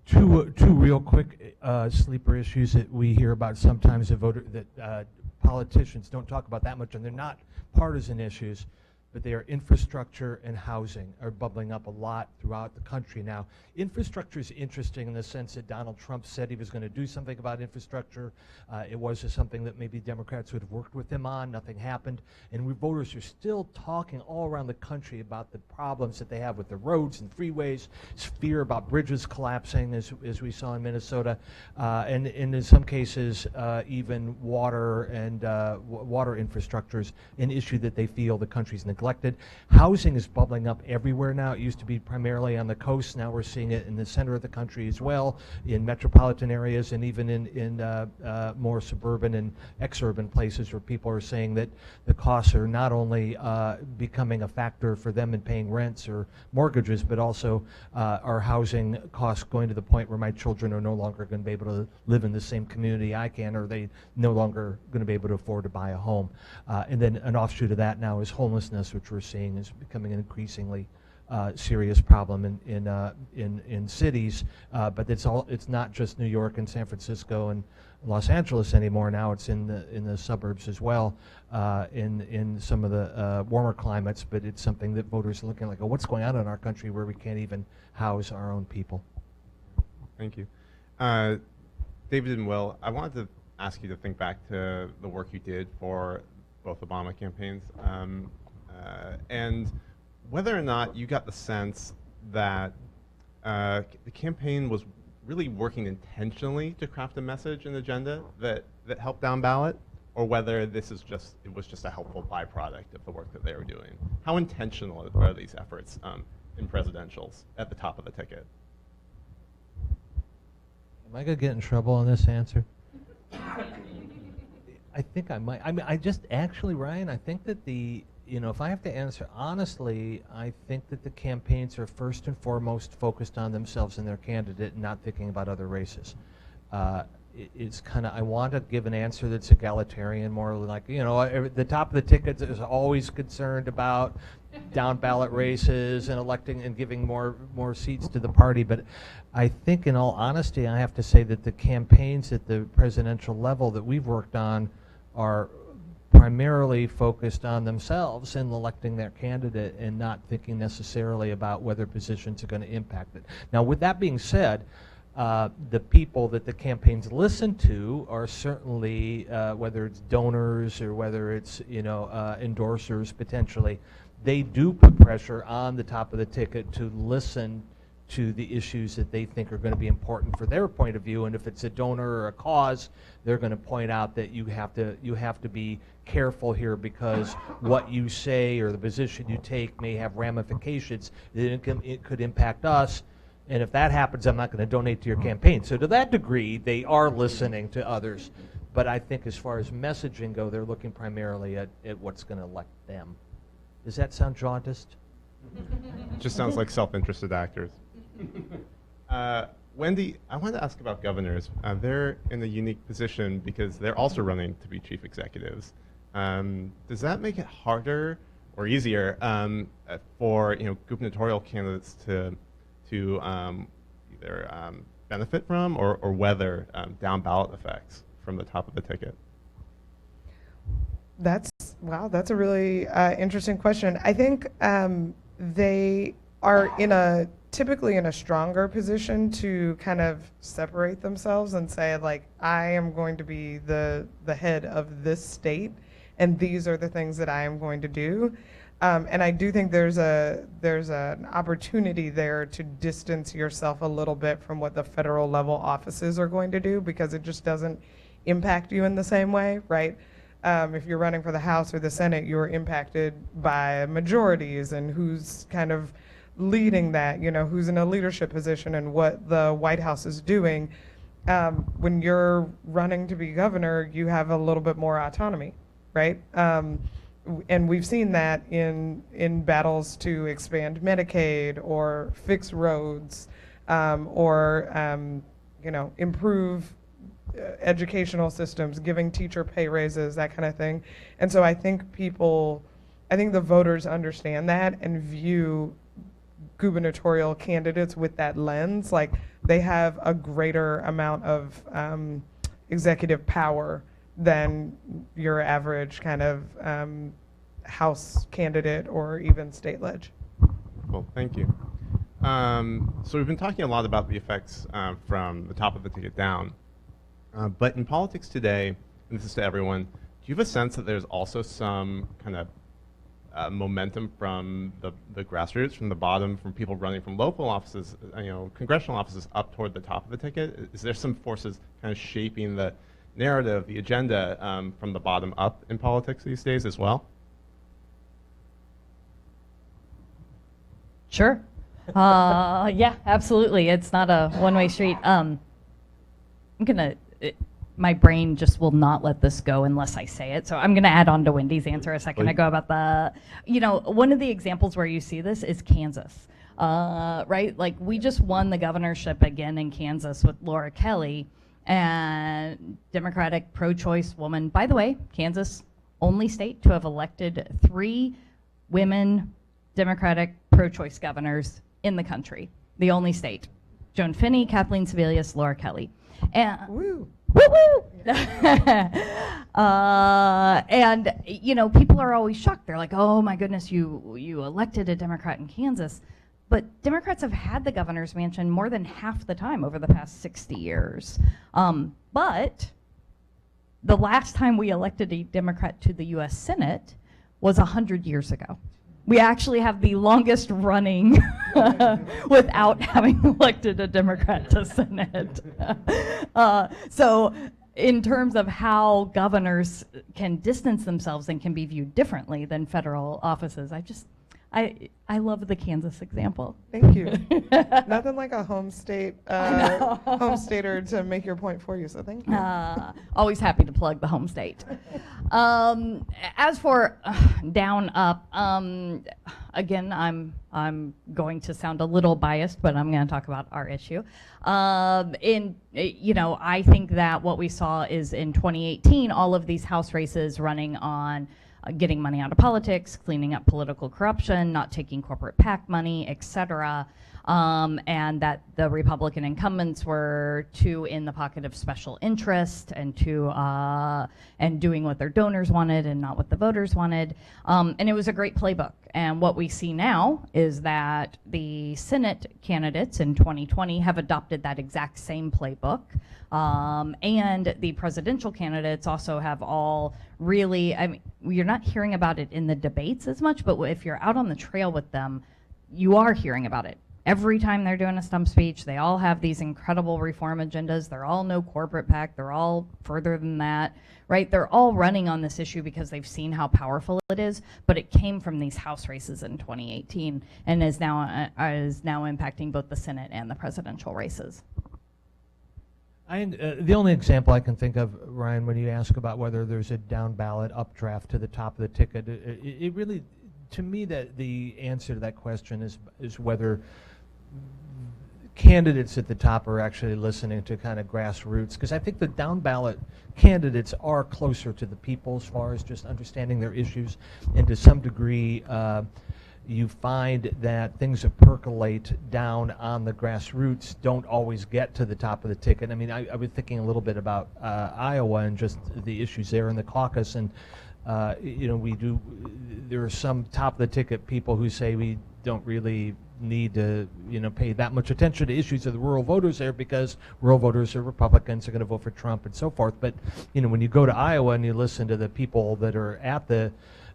[SPEAKER 5] Two real quick sleeper issues that we hear about sometimes that politicians don't talk about that much, and they're not partisan issues, but they are infrastructure and housing are bubbling up a lot throughout the country now. Infrastructure is interesting in the sense that Donald Trump said he was going to do something about infrastructure. It was something that maybe Democrats would have worked with him on. Nothing happened. And voters are still talking all around the country about the problems that they have with the roads and freeways, fear about bridges collapsing, as we saw in Minnesota, and in some cases, even water and water infrastructure is an issue that they feel the country's neglected. Housing is bubbling up everywhere now. It used to be primarily on the coast. Now we're seeing it in the center of the country as well, in metropolitan areas, and even in more suburban and exurban places where people are saying that the costs are not only becoming a factor for them in paying rents or mortgages, but also our housing costs going to the point where my children are no longer going to be able to live in the same community I can, or they no longer going to be able to afford to buy a home. And then an offshoot of that now is homelessness, which we're seeing is becoming an increasingly serious problem in cities, but it's not just New York and San Francisco and Los Angeles anymore. Now it's in the suburbs as well, in some of the warmer climates. But it's something that voters are looking like, oh, what's going on in our country where we can't even house our own people?
[SPEAKER 2] Thank you. David and Will, I wanted to ask you to think back to the work you did for both Obama campaigns, and whether or not you got the sense that the campaign was really working intentionally to craft a message and agenda that helped down ballot, or whether it was just a helpful byproduct of the work that they were doing. How intentional are these efforts in presidentials at the top of the ticket?
[SPEAKER 5] Am I going to get in trouble on this answer? I think I might. I mean, Ryan, I think that if I have to answer honestly, I think that the campaigns are first and foremost focused on themselves and their candidate and not thinking about other races. It's kind of, I want to give an answer that's egalitarian, more like, the top of the ticket is always concerned about down ballot races and electing and giving more seats to the party. But I think in all honesty, I have to say that the campaigns at the presidential level that we've worked on are primarily focused on themselves and electing their candidate and not thinking necessarily about whether positions are going to impact it. Now, with that being said, the people that the campaigns listen to are certainly, whether it's donors or whether it's endorsers potentially, they do put pressure on the top of the ticket to listen to the issues that they think are going to be important for their point of view. And if it's a donor or a cause, they're going to point out that you have to be careful here because what you say or the position you take may have ramifications. It could impact us. And if that happens, I'm not going to donate to your campaign. So to that degree, they are listening to others. But I think as far as messaging go, they're looking primarily at what's going to elect them. Does that sound jaundiced?
[SPEAKER 2] It just sounds like self-interested actors. Wendi, I wanted to ask about governors. They're in a unique position because they're also running to be chief executives. Does that make it harder or easier for gubernatorial candidates to either benefit from or weather down ballot effects from the top of the ticket?
[SPEAKER 3] That's a really interesting question. I think they are typically in a stronger position to kind of separate themselves and say, like, I am going to be the head of this state, and these are the things that I am going to do. And I do think there's an opportunity there to distance yourself a little bit from what the federal level offices are going to do, because it just doesn't impact you in the same way, right? If you're running for the House or the Senate, you're impacted by majorities and who's kind of leading that, who's in a leadership position and what the White House is doing. When you're running to be governor, you have a little bit more autonomy, right? And we've seen that in battles to expand Medicaid or fix roads or improve educational systems, giving teacher pay raises, that kind of thing. And so I think the voters understand that and view gubernatorial candidates with that lens. Like, they have a greater amount of executive power than your average kind of House candidate or even state ledge.
[SPEAKER 2] Cool, thank you. So we've been talking a lot about the effects from the top of the ticket down. But in politics today, and this is to everyone, do you have a sense that there's also some kind of momentum from the grassroots, from the bottom, from people running from local offices, congressional offices up toward the top of the ticket? Is there some forces kind of shaping the narrative, the agenda from the bottom up in politics these days as well?
[SPEAKER 6] Sure. Yeah, absolutely. It's not a one-way street. My brain just will not let this go unless I say it. So I'm gonna add on to Wendy's answer a second ago about one of the examples where you see this is Kansas, right? Like, we just won the governorship again in Kansas with Laura Kelly, and Democratic pro-choice woman. By the way, Kansas, only state to have elected 3 women Democratic pro-choice governors in the country. The only state. Joan Finney, Kathleen Sebelius, Laura Kelly. And
[SPEAKER 3] Woo!
[SPEAKER 6] woo-woo! And people are always shocked. They're like, oh my goodness, you elected a Democrat in Kansas. But Democrats have had the governor's mansion more than half the time over the past 60 years. But the last time we elected a Democrat to the US Senate was 100 years ago. We actually have the longest running without having elected a Democrat to Senate. So in terms of how governors can distance themselves and can be viewed differently than federal offices, I love the Kansas example.
[SPEAKER 3] Thank you. Nothing like a home stater to make your point for you, so thank you.
[SPEAKER 6] Always happy to plug the home state. As for down up, again, I'm going to sound a little biased, but I'm going to talk about our issue. I think that what we saw is in 2018, all of these House races running on getting money out of politics, cleaning up political corruption, not taking corporate PAC money, et cetera, and that the Republican incumbents were too in the pocket of special interest and doing what their donors wanted and not what the voters wanted. And it was a great playbook. And what we see now is that the Senate candidates in 2020 have adopted that exact same playbook. And the presidential candidates also have all really, you're not hearing about it in the debates as much, but if you're out on the trail with them, you are hearing about it. Every time they're doing a stump speech, they all have these incredible reform agendas. They're all no corporate PAC. They're all further than that, right? They're all running on this issue because they've seen how powerful it is, but it came from these House races in 2018 and is now impacting both the Senate and the presidential races.
[SPEAKER 5] The only example I can think of, Ryan, when you ask about whether there's a down ballot updraft to the top of the ticket, it really, to me, that the answer to that question is whether candidates at the top are actually listening to kind of grassroots, because I think the down ballot candidates are closer to the people as far as just understanding their issues, and to some degree you find that things that percolate down on the grassroots don't always get to the top of the ticket. I mean, I was thinking a little bit about Iowa and just the issues there in the caucus, and there are some top of the ticket people who say we don't really need to pay that much attention to issues of the rural voters there because rural voters are Republicans, are going to vote for Trump and so forth. But when you go to Iowa and you listen to the people that are at the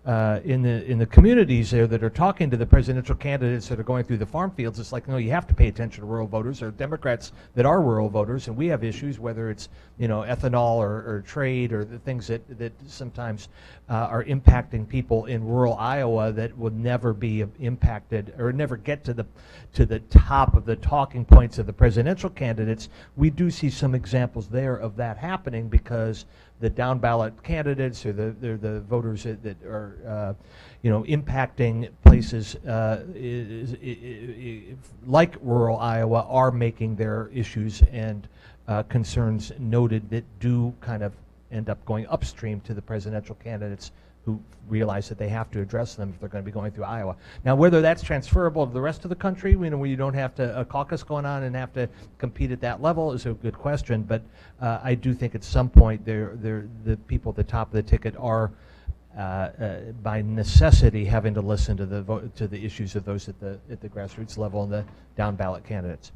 [SPEAKER 5] in the communities there that are talking to the presidential candidates that are going through the farm fields, it's like, no, you have to pay attention to rural voters. There are Democrats that are rural voters, and we have issues, whether it's ethanol or trade or the things that sometimes are impacting people in rural Iowa that will never be impacted or never get to the top of the talking points of the presidential candidates. We do see some examples there of that happening because the down ballot candidates or the voters that are impacting places like rural Iowa are making their issues and concerns noted that do kind of end up going upstream to the presidential candidates who realize that they have to address them if they're going to be going through Iowa. Now, whether that's transferable to the rest of the country, where you don't have a caucus going on and have to compete at that level, is a good question. But I do think at some point the people at the top of the ticket are, by necessity, having to listen to the issues of those at the grassroots level and the down ballot candidates.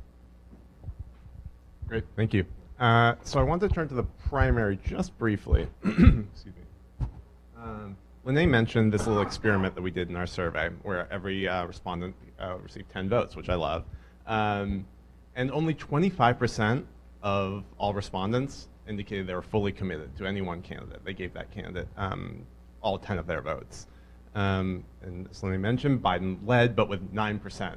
[SPEAKER 2] Great, thank you. So I want to turn to the primary just briefly. Excuse me. Lene mentioned this little experiment that we did in our survey where every respondent received 10 votes, which I love. And only 25% of all respondents indicated they were fully committed to any one candidate. They gave that candidate all 10 of their votes. And as Lene mentioned, Biden led, but with 9%,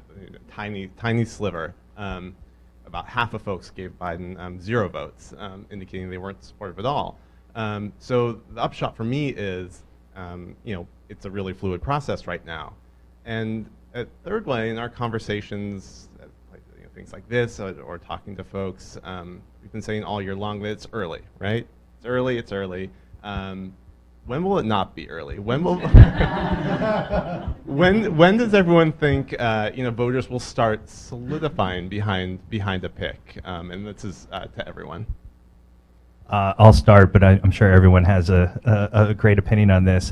[SPEAKER 2] tiny sliver. About half of folks gave Biden 0 votes, indicating they weren't supportive at all. So the upshot for me is, it's a really fluid process right now. And at Third Way, in our conversations, things like this, or talking to folks, we've been saying all year long that it's early, right? It's early. When will it not be early? When will when does everyone think voters will start solidifying behind a pick? And this is to everyone.
[SPEAKER 4] I'll start, but I'm sure everyone has a great opinion on this.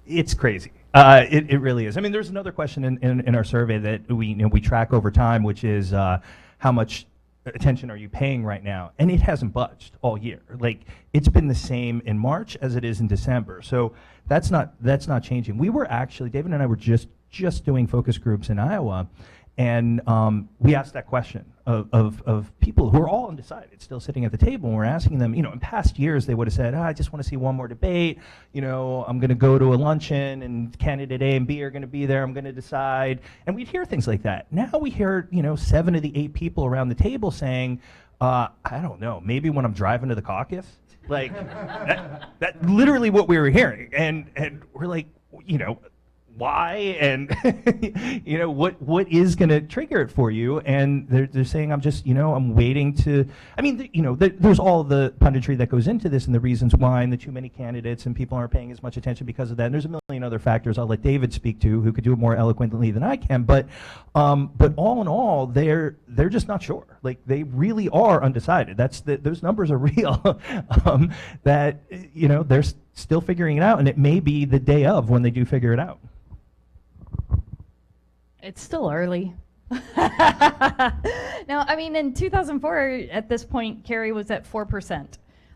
[SPEAKER 4] It's crazy. It really is. I mean, there's another question in our survey that we track over time, which is how much attention are you paying right now? And it hasn't budged all year. Like, it's been the same in March as it is in December. So that's not changing. We were actually, David and I were just doing focus groups in Iowa, and we asked that question of people who are all undecided, still sitting at the table, and we're asking them, in past years they would have said, I just want to see one more debate, I'm going to go to a luncheon and candidate A and B are going to be there, I'm going to decide, and we'd hear things like that. Now we hear, 7 of the 8 people around the table saying, I don't know, maybe when I'm driving to the caucus, like, that literally what we were hearing, and we're like, why, and what is going to trigger it for you? And they're saying, I'm just, I'm waiting to. I mean, there's all the punditry that goes into this and the reasons why, and the too many candidates, and people aren't paying as much attention because of that. And there's a million other factors I'll let David speak to, who could do it more eloquently than I can. But all in all, they're just not sure. Like, they really are undecided. Those numbers are real. That they're still figuring it out, and it may be the day of when they do figure it out.
[SPEAKER 6] It's still early. No, I mean, in 2004, at this point, Kerry was at 4%.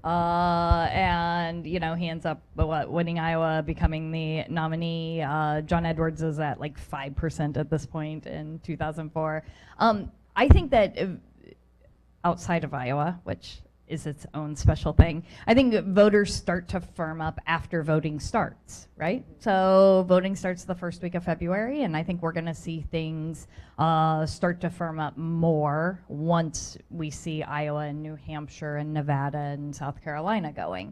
[SPEAKER 6] And, he ends up winning Iowa, becoming the nominee. John Edwards is at like 5% at this point in 2004. I think that outside of Iowa, which is its own special thing, I think voters start to firm up after voting starts, right? So voting starts the first week of February, and I think we're going to see things start to firm up more once we see Iowa and New Hampshire and Nevada and South Carolina going,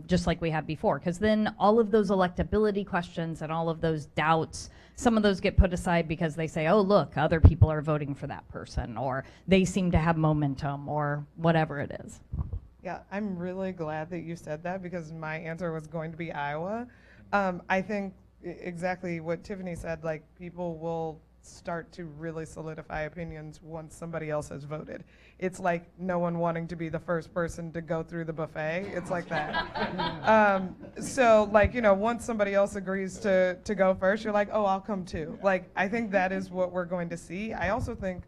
[SPEAKER 6] just like we had before. Because then all of those electability questions and all of those doubts, some of those get put aside because they say, oh, look, other people are voting for that person, or they seem to have momentum, or whatever it is.
[SPEAKER 3] Yeah, I'm really glad that you said that, because my answer was going to be Iowa. I think exactly what Tiffany said, like, people will start to really solidify opinions once somebody else has voted. It's like no one wanting to be the first person to go through the buffet. It's like that. So, like, once somebody else agrees to go first, you're like, oh, I'll come too. Like, I think that is what we're going to see. I also think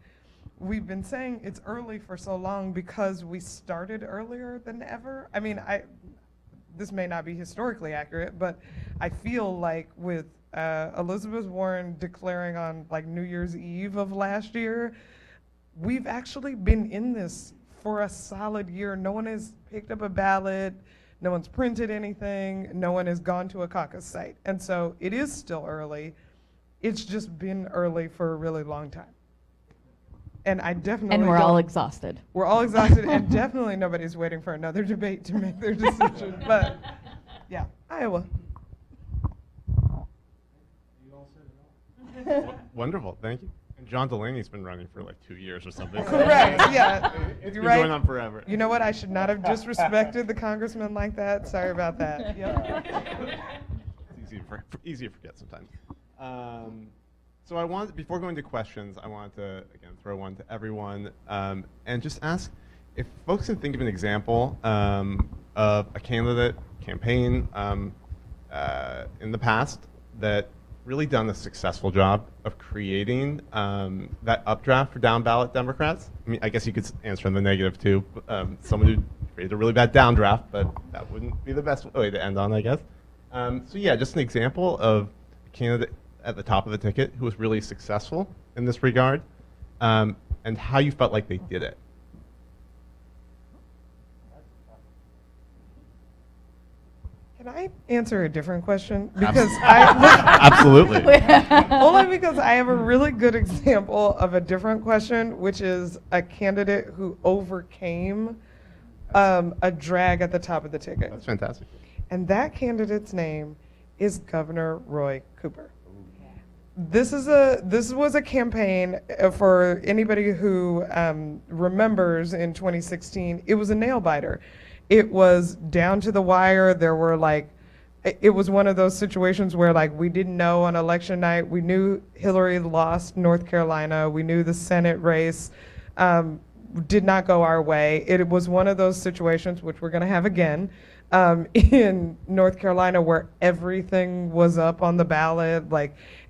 [SPEAKER 3] we've been saying it's early for so long because we started earlier than ever. I mean, this may not be historically accurate, but I feel like with Elizabeth Warren declaring on like New Year's Eve of last year, we've actually been in this for a solid year. No one has picked up a ballot, no one's printed anything, no one has gone to a caucus site. And so it is still early. It's just been early for a really long time. And I definitely
[SPEAKER 6] And we're all exhausted.
[SPEAKER 3] We're all exhausted, and definitely nobody's waiting for another debate to make their decision. But yeah, Iowa.
[SPEAKER 2] Wonderful, thank you. And John Delaney's been running for like 2 years or something.
[SPEAKER 3] Correct, yeah.
[SPEAKER 2] It's
[SPEAKER 3] You're
[SPEAKER 2] been
[SPEAKER 3] right.
[SPEAKER 2] going on forever.
[SPEAKER 3] You know what? I should not have disrespected the congressman like that. Sorry about that. Yep.
[SPEAKER 2] It's easy to forget sometimes. So I wanted, before going to questions, I wanted to, again, throw one to everyone and just ask if folks can think of an example of a candidate campaign in the past that really done a successful job of creating that updraft for down ballot Democrats. I mean, I guess you could answer in the negative too. Someone who created a really bad downdraft, but that wouldn't be the best way to end on, I guess. So yeah, just an example of a candidate at the top of the ticket who was really successful in this regard, and how you felt like they did it.
[SPEAKER 3] Can I answer a different question? Because I
[SPEAKER 2] Absolutely.
[SPEAKER 3] only because I have a really good example of a different question, which is a candidate who overcame a drag at the top of the ticket.
[SPEAKER 2] That's fantastic.
[SPEAKER 3] And that candidate's name is Governor Roy Cooper. This was a campaign for anybody who remembers in 2016. It was a nail biter. It was down to the wire. There were it was one of those situations where we didn't know on election night. We knew Hillary lost North Carolina. We knew the Senate race did not go our way. It was one of those situations, which we're going to have again, in North Carolina, where everything was up on the ballot,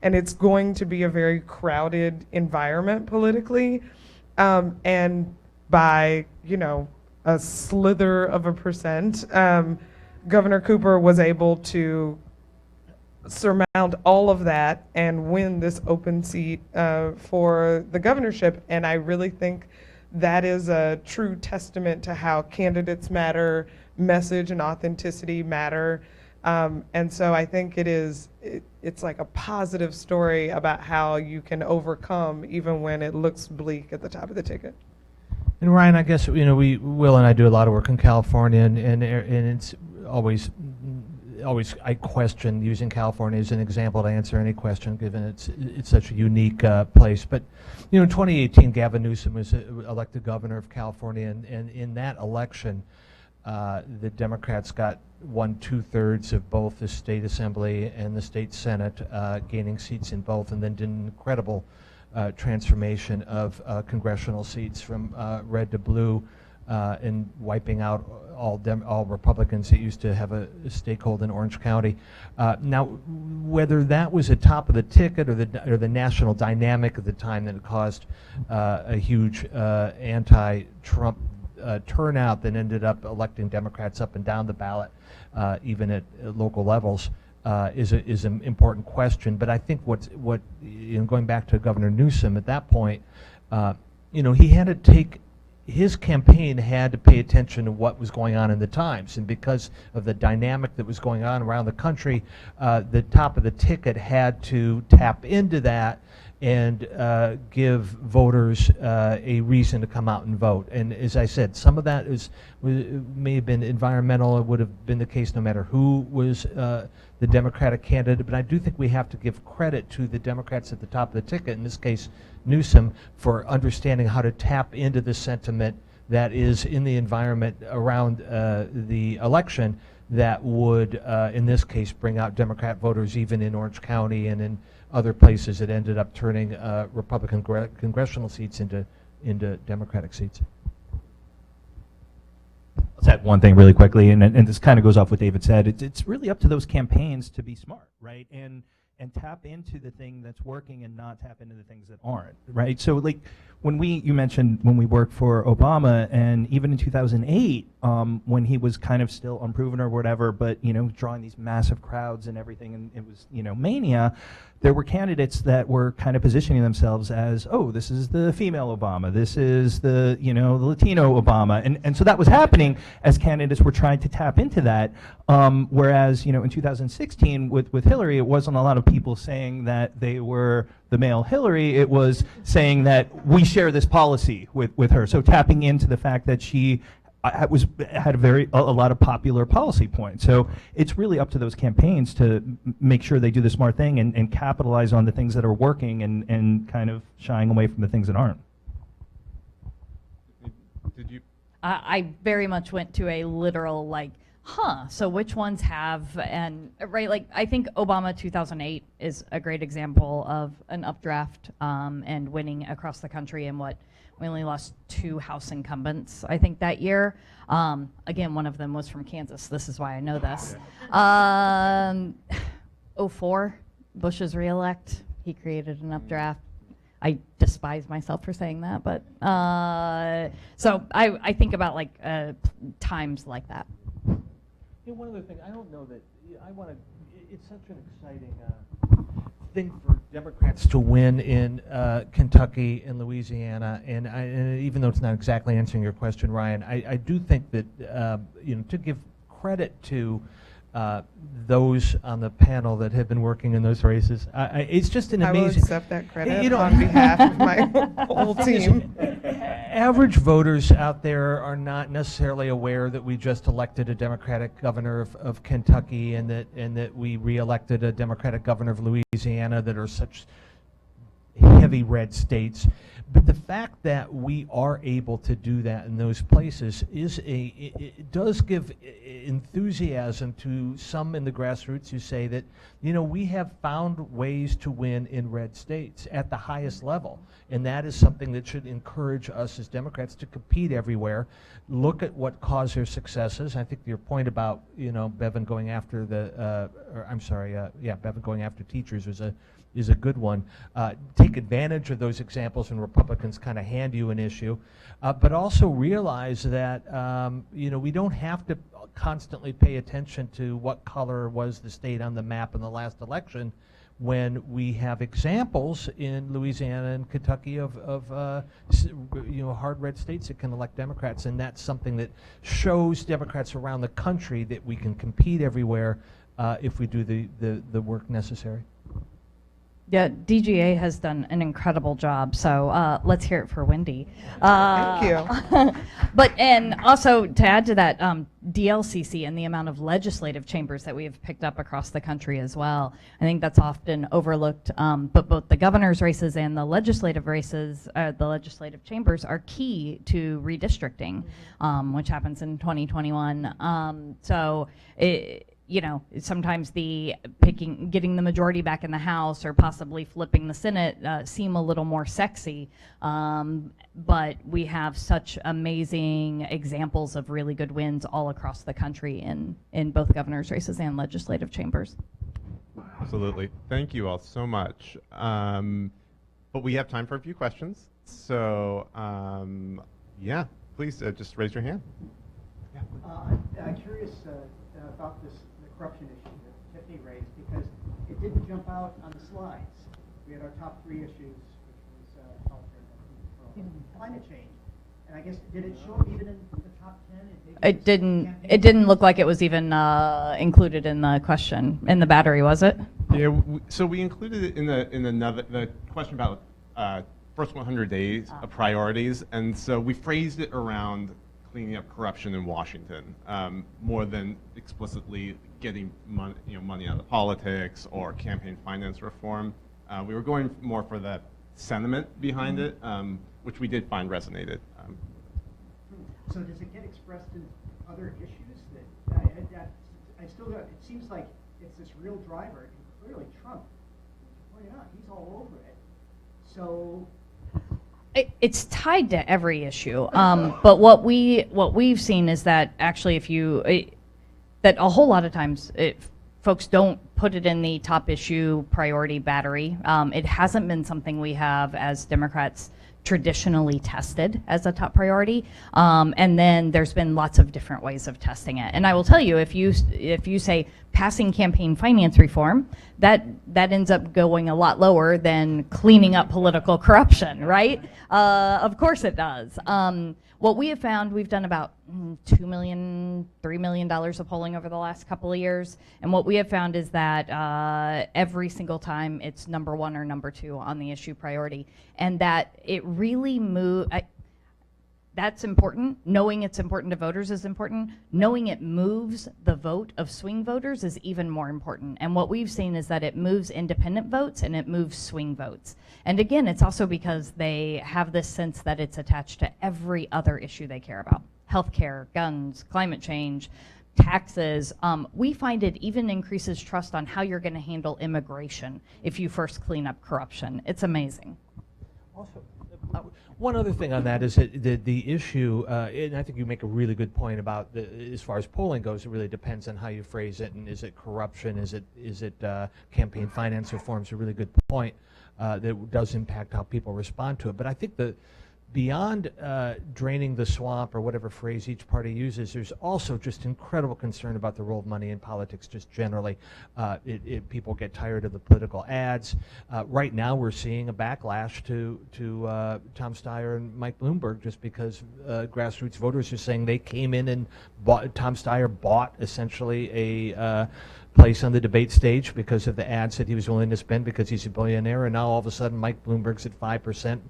[SPEAKER 3] and it's going to be a very crowded environment politically, and by a slither of a percent, Governor Cooper was able to surmount all of that and win this open seat for the governorship. And I really think that is a true testament to how candidates matter, message and authenticity matter. And so I think it's like a positive story about how you can overcome even when it looks bleak at the top of the ticket.
[SPEAKER 5] And Ryan, I guess Will and I do a lot of work in California, and it's always I question using California as an example to answer any question, given it's such a unique place. But in 2018, Gavin Newsom was elected governor of California, and in that election, the Democrats won 2/3 of both the state assembly and the state senate, gaining seats in both, and then did an incredible transformation of congressional seats from red to blue, and wiping out all Republicans that used to have a stakehold in Orange County. Now, whether that was the top of the ticket or the national dynamic at the time that caused a huge anti-Trump turnout that ended up electing Democrats up and down the ballot, even at local levels, is an important question. But I think going back to Governor Newsom at that point, he had to take. His campaign had to pay attention to what was going on in the times, and because of the dynamic that was going on around the country, the top of the ticket had to tap into that and give voters a reason to come out and vote. And as I said, some of that may have been environmental. It would have been the case no matter who was the Democratic candidate. But I do think we have to give credit to the Democrats at the top of the ticket, in this case Newsom, for understanding how to tap into the sentiment that is in the environment around the election that would, in this case, bring out Democrat voters even in Orange County and in other places that ended up turning Republican congressional seats into Democratic seats.
[SPEAKER 4] Let's add one thing really quickly, and this kind of goes off what David said. It's really up to those campaigns to be smart, right? And tap into the thing that's working and not tap into the things that aren't, right? So you mentioned when we worked for Obama, and even in 2008, when he was kind of still unproven or whatever, but drawing these massive crowds and everything, and it was mania. There were candidates that were kind of positioning themselves as, oh, this is the female Obama, this is the the Latino Obama, and so that was happening as candidates were trying to tap into that. Whereas in 2016 with Hillary, it wasn't a lot of people saying that they were the male Hillary. It was saying that we share this policy with her. So tapping into the fact that she had a lot of popular policy points. So it's really up to those campaigns to make sure they do the smart thing and capitalize on the things that are working and kind of shying away from the things that aren't.
[SPEAKER 2] Did
[SPEAKER 6] I very much went to a literal like, so which ones have, and right, like I think Obama 2008 is a great example of an updraft and winning across the country, and what we only lost 2 House incumbents, I think, that year. Again, one of them was from Kansas. This is why I know this. 04, Bush's reelect, he created an updraft. I despise myself for saying that, but so I think about like times like that.
[SPEAKER 5] Yeah, one other thing, I don't know that, I want to, it's such an exciting thing for Democrats to win in Kentucky and Louisiana, and even though it's not exactly answering your question, Ryan, I do think that, to give credit to those on the panel that have been working in those races, it's just an amazing.
[SPEAKER 3] I will accept that credit on behalf of my whole team.
[SPEAKER 5] Average voters out there are not necessarily aware that we just elected a Democratic governor of Kentucky and that we re-elected a Democratic governor of Louisiana that are such heavy red states. But the fact that we are able to do that in those places it does give enthusiasm to some in the grassroots who say that, we have found ways to win in red states at the highest level. And that is something that should encourage us as Democrats to compete everywhere, look at what caused their successes. I think your point about, Bevin going after Bevin going after teachers is a good one. Take advantage of those examples when Republicans kind of hand you an issue, but also realize that we don't have to constantly pay attention to what color was the state on the map in the last election, when we have examples in Louisiana and Kentucky of hard red states that can elect Democrats, and that's something that shows Democrats around the country that we can compete everywhere if we do the work necessary.
[SPEAKER 6] Yeah, DGA has done an incredible job, so let's hear it for Wendi.
[SPEAKER 3] Thank you.
[SPEAKER 6] And also to add to that, DLCC and the amount of legislative chambers that we have picked up across the country as well. I think that's often overlooked, but both the governor's races and the legislative races, the legislative chambers are key to redistricting, which happens in 2021. Sometimes getting the majority back in the House or possibly flipping the Senate seem a little more sexy, but we have such amazing examples of really good wins all across the country in both governor's races and legislative chambers.
[SPEAKER 2] Absolutely. Thank you all so much. But we have time for a few questions. So, please just raise your hand. Yeah.
[SPEAKER 7] I'm curious about the corruption issue that Tiffany raised, because it didn't jump out on the slides. We had our top 3 issues, which was healthcare and climate change. And I guess, did it show up even in the top 10?
[SPEAKER 6] It didn't. It didn't look like it was even included in the question in the battery, was it?
[SPEAKER 2] Yeah. So we included it in the question about first 100 days of priorities, and so we phrased it around cleaning up corruption in Washington, more than explicitly getting money out of politics or campaign finance reform. We were going more for the sentiment behind it, which we did find resonated.
[SPEAKER 7] So does it get expressed in other issues? That I still got. It seems like it's this real driver, and clearly Trump, pointed out, he's all over it. So.
[SPEAKER 6] It's tied to every issue, but what we've seen is that actually, that a whole lot of times folks don't put it in the top issue priority battery. It hasn't been something we have as Democrats traditionally tested as a top priority, and then there's been lots of different ways of testing it. And I will tell you, if you say passing campaign finance reform, that ends up going a lot lower than cleaning up political corruption, right? Of course it does. What we have found, we've done about $2 million, $3 million of polling over the last couple of years, and what we have found is that every single time it's number 1 or number 2 on the issue priority, and that it really that's important. Knowing it's important to voters is important. Knowing it moves the vote of swing voters is even more important. And what we've seen is that it moves independent votes and it moves swing votes. And again, it's also because they have this sense that it's attached to every other issue they care about. healthcare, guns, climate change, taxes. We find it even increases trust on how you're going to handle immigration if you first clean up corruption. It's amazing.
[SPEAKER 5] Also, one other thing on that is that the issue, and I think you make a really good point about as far as polling goes, it really depends on how you phrase it, and is it corruption, is it campaign finance reforms? A really good point that does impact how people respond to it. But I think that beyond draining the swamp, or whatever phrase each party uses, there's also just incredible concern about the role of money in politics just generally. People get tired of the political ads. Right now we're seeing a backlash to Tom Steyer and Mike Bloomberg just because grassroots voters are saying they came in and Tom Steyer bought essentially a place on the debate stage because of the ads that he was willing to spend because he's a billionaire, and now all of a sudden Mike Bloomberg's at 5%.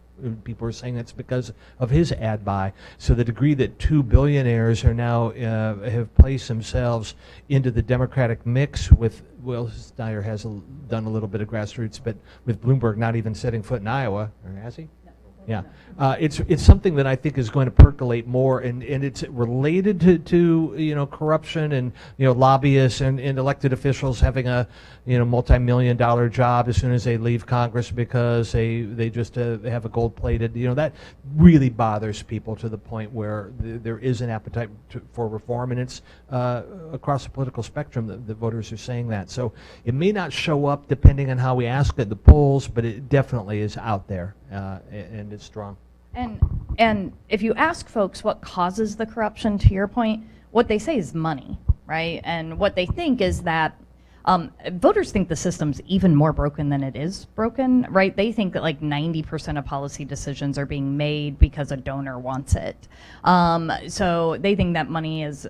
[SPEAKER 5] People are saying that's because of his ad buy. So the degree that two billionaires are now have placed themselves into the Democratic mix with, well, Steyer has done a little bit of grassroots, but with Bloomberg not even setting foot in Iowa, or has he? Yeah, it's something that I think is going to percolate more, and it's related to corruption and lobbyists and elected officials having a multi-million-dollar job as soon as they leave Congress because they just have a gold-plated that really bothers people to the point where there is an appetite for reform, and it's across the political spectrum that the voters are saying that. So it may not show up depending on how we ask at the polls, but it definitely is out there. And it's strong.
[SPEAKER 6] And if you ask folks what causes the corruption, to your point, what they say is money, right? And what they think is that voters think the system's even more broken than it is broken, right? They think that like 90% of policy decisions are being made because a donor wants it. So they think that money is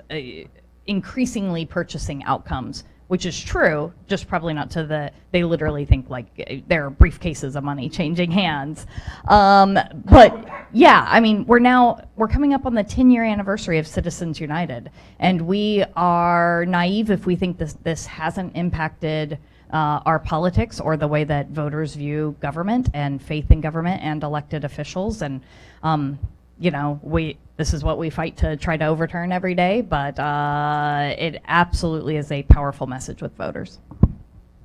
[SPEAKER 6] increasingly purchasing outcomes, which is true, just probably not to they literally think like there are briefcases of money changing hands. But yeah, I mean, we're coming up on the 10-year anniversary of Citizens United, and we are naive if we think this hasn't impacted our politics or the way that voters view government and faith in government and elected officials. And this is what we fight to try to overturn every day, but it absolutely is a powerful message with voters.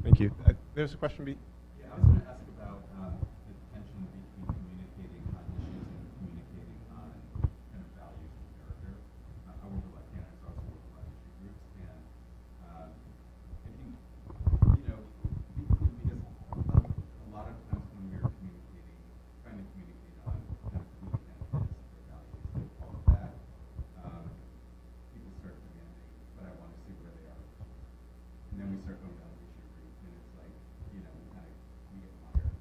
[SPEAKER 2] Thank you. There's a question, B.
[SPEAKER 8] Yeah, I was going to ask about the tension between communicating on issues and communicating on kind of values and character. I work with candidates, I also work with issue groups, and I think, because a lot of times when we're communicating, trying to communicate on kind of who the candidate is, their values, and all of that, people start demanding, but I want to see where they are. And then we start going down the issue group, and it's like, we get fired,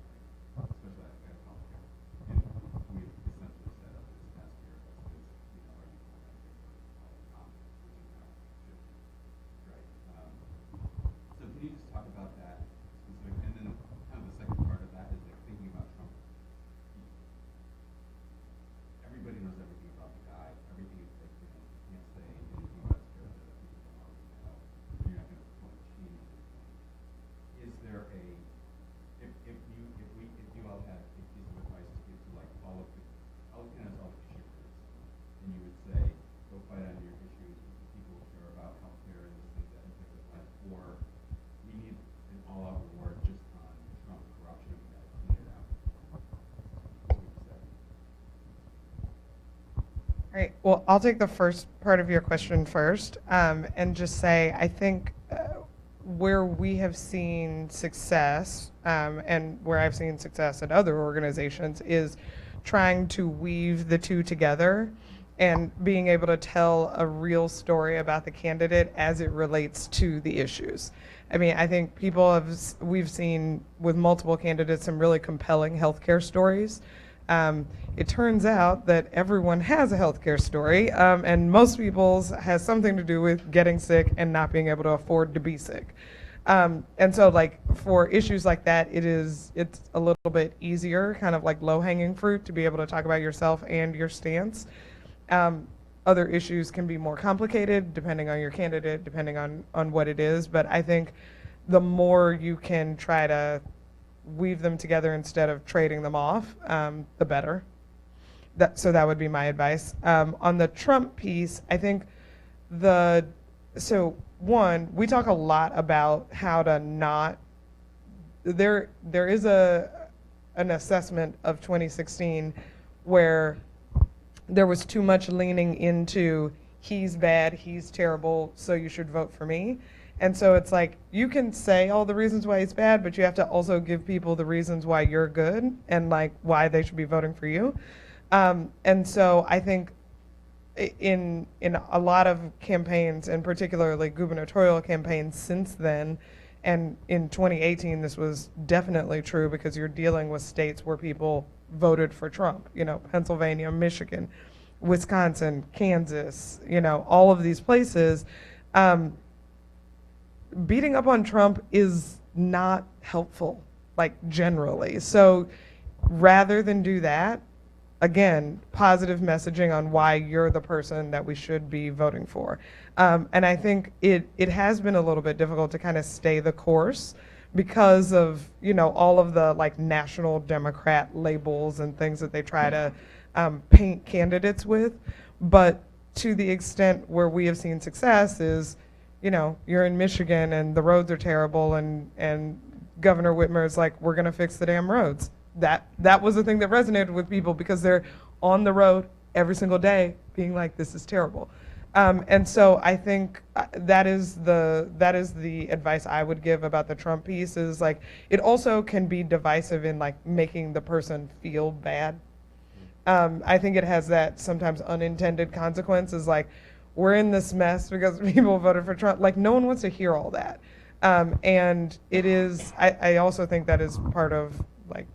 [SPEAKER 8] especially at healthcare. And we've essentially set up this past year as this, are you going to which is now shifting, right? So can you just talk about that specific, and then kind of the second part of that is like thinking about Trump. Everybody knows everything about the guy. Everything is like, you can't say anything about his character that people don't already know. You're not going to want to change anything. Is there a, if you all had a piece of advice to give to like all of candidates, all the issue groups, and you would say, go fight on your issues with the people who care about healthcare and this thing that impact their life, or we need an all-out war just on Trump corruption, we got to clean it out. What would you say?
[SPEAKER 3] All right, well, I'll take the first part of your question first, and just say, I think where we have seen success, and where I've seen success at other organizations, is trying to weave the two together and being able to tell a real story about the candidate as it relates to the issues. I mean, I think we've seen with multiple candidates some really compelling healthcare stories. It turns out that everyone has a healthcare story, and most people's has something to do with getting sick and not being able to afford to be sick. And so like for issues like that, it's a little bit easier, kind of like low-hanging fruit, to be able to talk about yourself and your stance. Other issues can be more complicated depending on your candidate, depending on what it is. But I think the more you can try to weave them together instead of trading them off, the better. So that would be my advice. On the Trump piece, I think one, we talk a lot about how to not, there is an assessment of 2016 where there was too much leaning into he's bad, he's terrible, so you should vote for me. And so it's like, you can say all the reasons why he's bad, but you have to also give people the reasons why you're good and like why they should be voting for you. And so I think in a lot of campaigns, and particularly gubernatorial campaigns since then, and in 2018 this was definitely true because you're dealing with states where people voted for Trump, Pennsylvania, Michigan, Wisconsin, Kansas, all of these places. Beating up on Trump is not helpful, like generally. So rather than do that, again, positive messaging on why you're the person that we should be voting for. And I think it has been a little bit difficult to kind of stay the course because of, all of the like national Democrat labels and things that they try to paint candidates with. But to the extent where we have seen success is, you're in Michigan and the roads are terrible and Governor Whitmer is like, we're going to fix the damn roads. That was the thing that resonated with people because they're on the road every single day being like, this is terrible. And so I think that is the advice I would give about the Trump piece is like, it also can be divisive in like making the person feel bad. I think it has that sometimes unintended consequences like, we're in this mess because people voted for Trump. Like, no one wants to hear all that. And it is, I also think that is part of like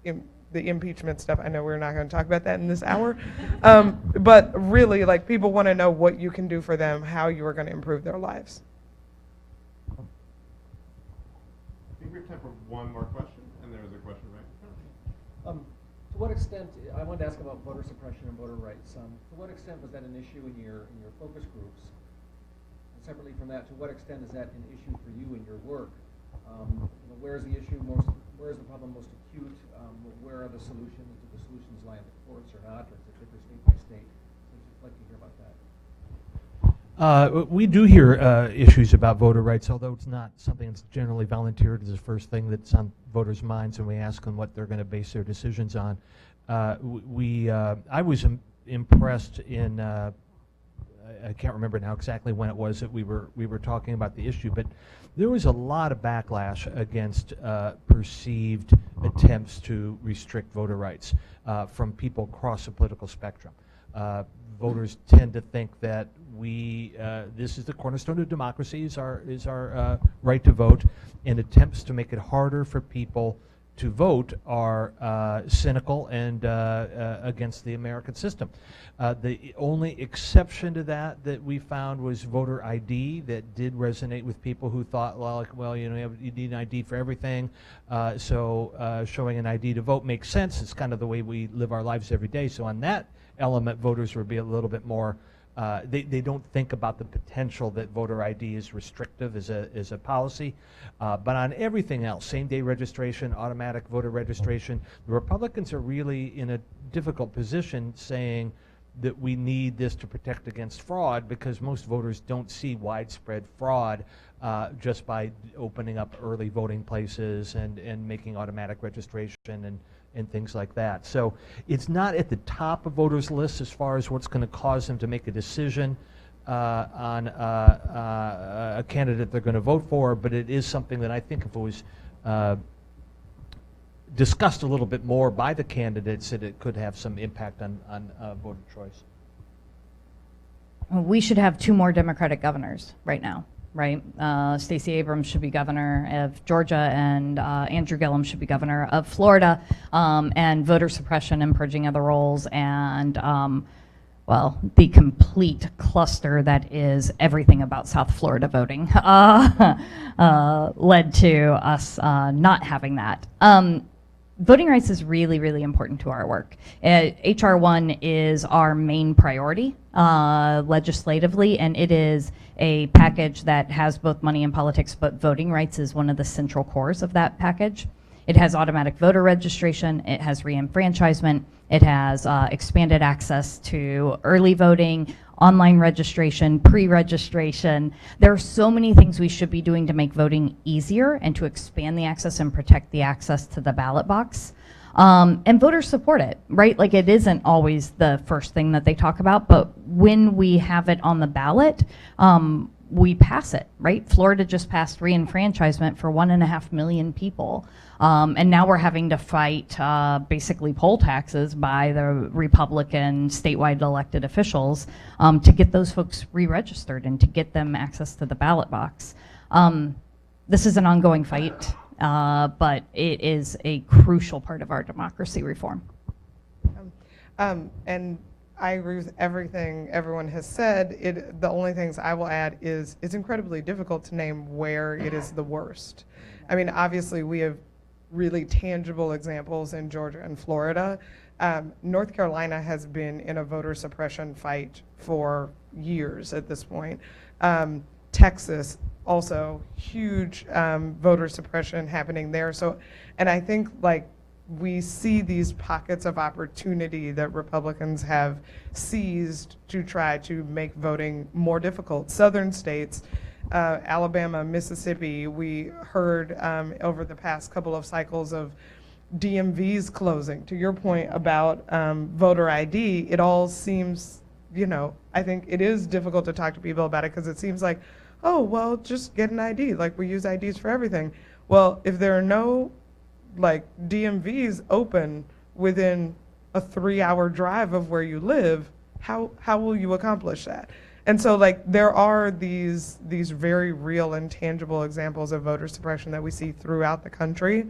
[SPEAKER 3] the impeachment stuff. I know we're not going to talk about that in this hour. But really, like, people want to know what you can do for them, how you are going to improve their lives.
[SPEAKER 2] I think we have time for one more question, and there was a question right there.
[SPEAKER 9] To what extent, I wanted to ask about voter suppression and voter rights. To what extent was that an issue in your focus groups? And separately from that, to what extent is that an issue for you in your work? Where is the issue where is the problem most acute? Where are the solutions? Do the solutions lie in the courts or not? Or does it differ state by state? I'd just like to hear about that.
[SPEAKER 5] We do hear issues about voter rights, although it's not something that's generally volunteered as the first thing that's on voters' minds when we ask them what they're going to base their decisions on. I was impressed in, I can't remember now exactly when it was that we were talking about the issue, but there was a lot of backlash against perceived attempts to restrict voter rights from people across the political spectrum. Voters tend to think that this is the cornerstone of democracy, is our right to vote, and attempts to make it harder for people to vote are cynical and against the American system. The only exception to that we found was voter ID that did resonate with people who thought, well, you need an ID for everything, so showing an ID to vote makes sense. It's kind of the way we live our lives every day. So on that element, voters would be a little bit more, they don't think about the potential that voter ID is restrictive as a policy. But on everything else, same-day registration, automatic voter registration, the Republicans are really in a difficult position saying that we need this to protect against fraud because most voters don't see widespread fraud just by opening up early voting places and making automatic registration and things like that. So it's not at the top of voters' lists as far as what's going to cause them to make a decision on a candidate they're going to vote for, but it is something that I think if it was discussed a little bit more by the candidates, that it could have some impact on voter choice.
[SPEAKER 6] We should have 2 more Democratic governors right now, right? Stacey Abrams should be governor of Georgia, and Andrew Gillum should be governor of Florida, and voter suppression and purging of the rolls, and well, the complete cluster that is everything about South Florida voting led to us not having that. Voting rights is really, really important to our work. HR 1 is our main priority legislatively, and it is a package that has both money and politics, but voting rights is one of the central cores of that package. It has automatic voter registration, it has re-enfranchisement, it has expanded access to early voting, online registration, pre-registration. There are so many things we should be doing to make voting easier and to expand the access and protect the access to the ballot box. And voters support it, right? Like, it isn't always the first thing that they talk about, but when we have it on the ballot, we pass it, right? Florida just passed re-enfranchisement for 1.5 million people. And now we're having to fight basically poll taxes by the Republican statewide elected officials to get those folks re-registered and to get them access to the ballot box. This is an ongoing fight, but it is a crucial part of our democracy reform.
[SPEAKER 3] And I agree with everything everyone has said. The only things I will add is it's incredibly difficult to name where it is the worst. I mean, obviously we have really tangible examples in Georgia and Florida. North Carolina has been in a voter suppression fight for years at this point. Texas, also huge voter suppression happening there. So, and I think like we see these pockets of opportunity that Republicans have seized to try to make voting more difficult. Southern states, Alabama, Mississippi, we heard over the past couple of cycles of DMVs closing. To your point about voter ID, it all seems, you know, I think it is difficult to talk to people about it because it seems like, oh, well, just get an ID. Like, we use IDs for everything. Well, if there are no, like, DMVs open within a 3-hour drive of where you live, how will you accomplish that? And so, like, there are these very real and tangible examples of voter suppression that we see throughout the country.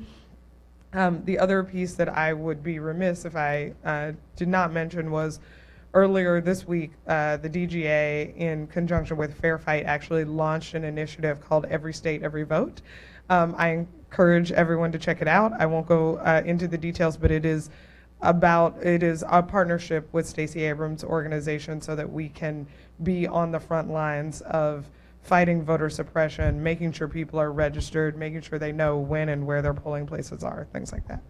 [SPEAKER 3] The other piece that I would be remiss if I did not mention was earlier this week, the DGA, in conjunction with Fair Fight, actually launched an initiative called Every State, Every Vote. I encourage everyone to check it out. I won't go into the details, but it is a partnership with Stacey Abrams' organization so that we can be on the front lines of fighting voter suppression, making sure people are registered, making sure they know when and where their polling places are, things like that.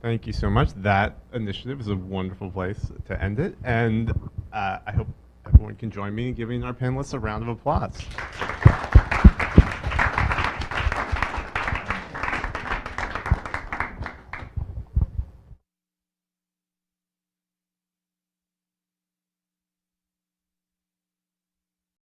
[SPEAKER 2] Thank you so much. That initiative is a wonderful place to end it, and I hope everyone can join me in giving our panelists a round of applause.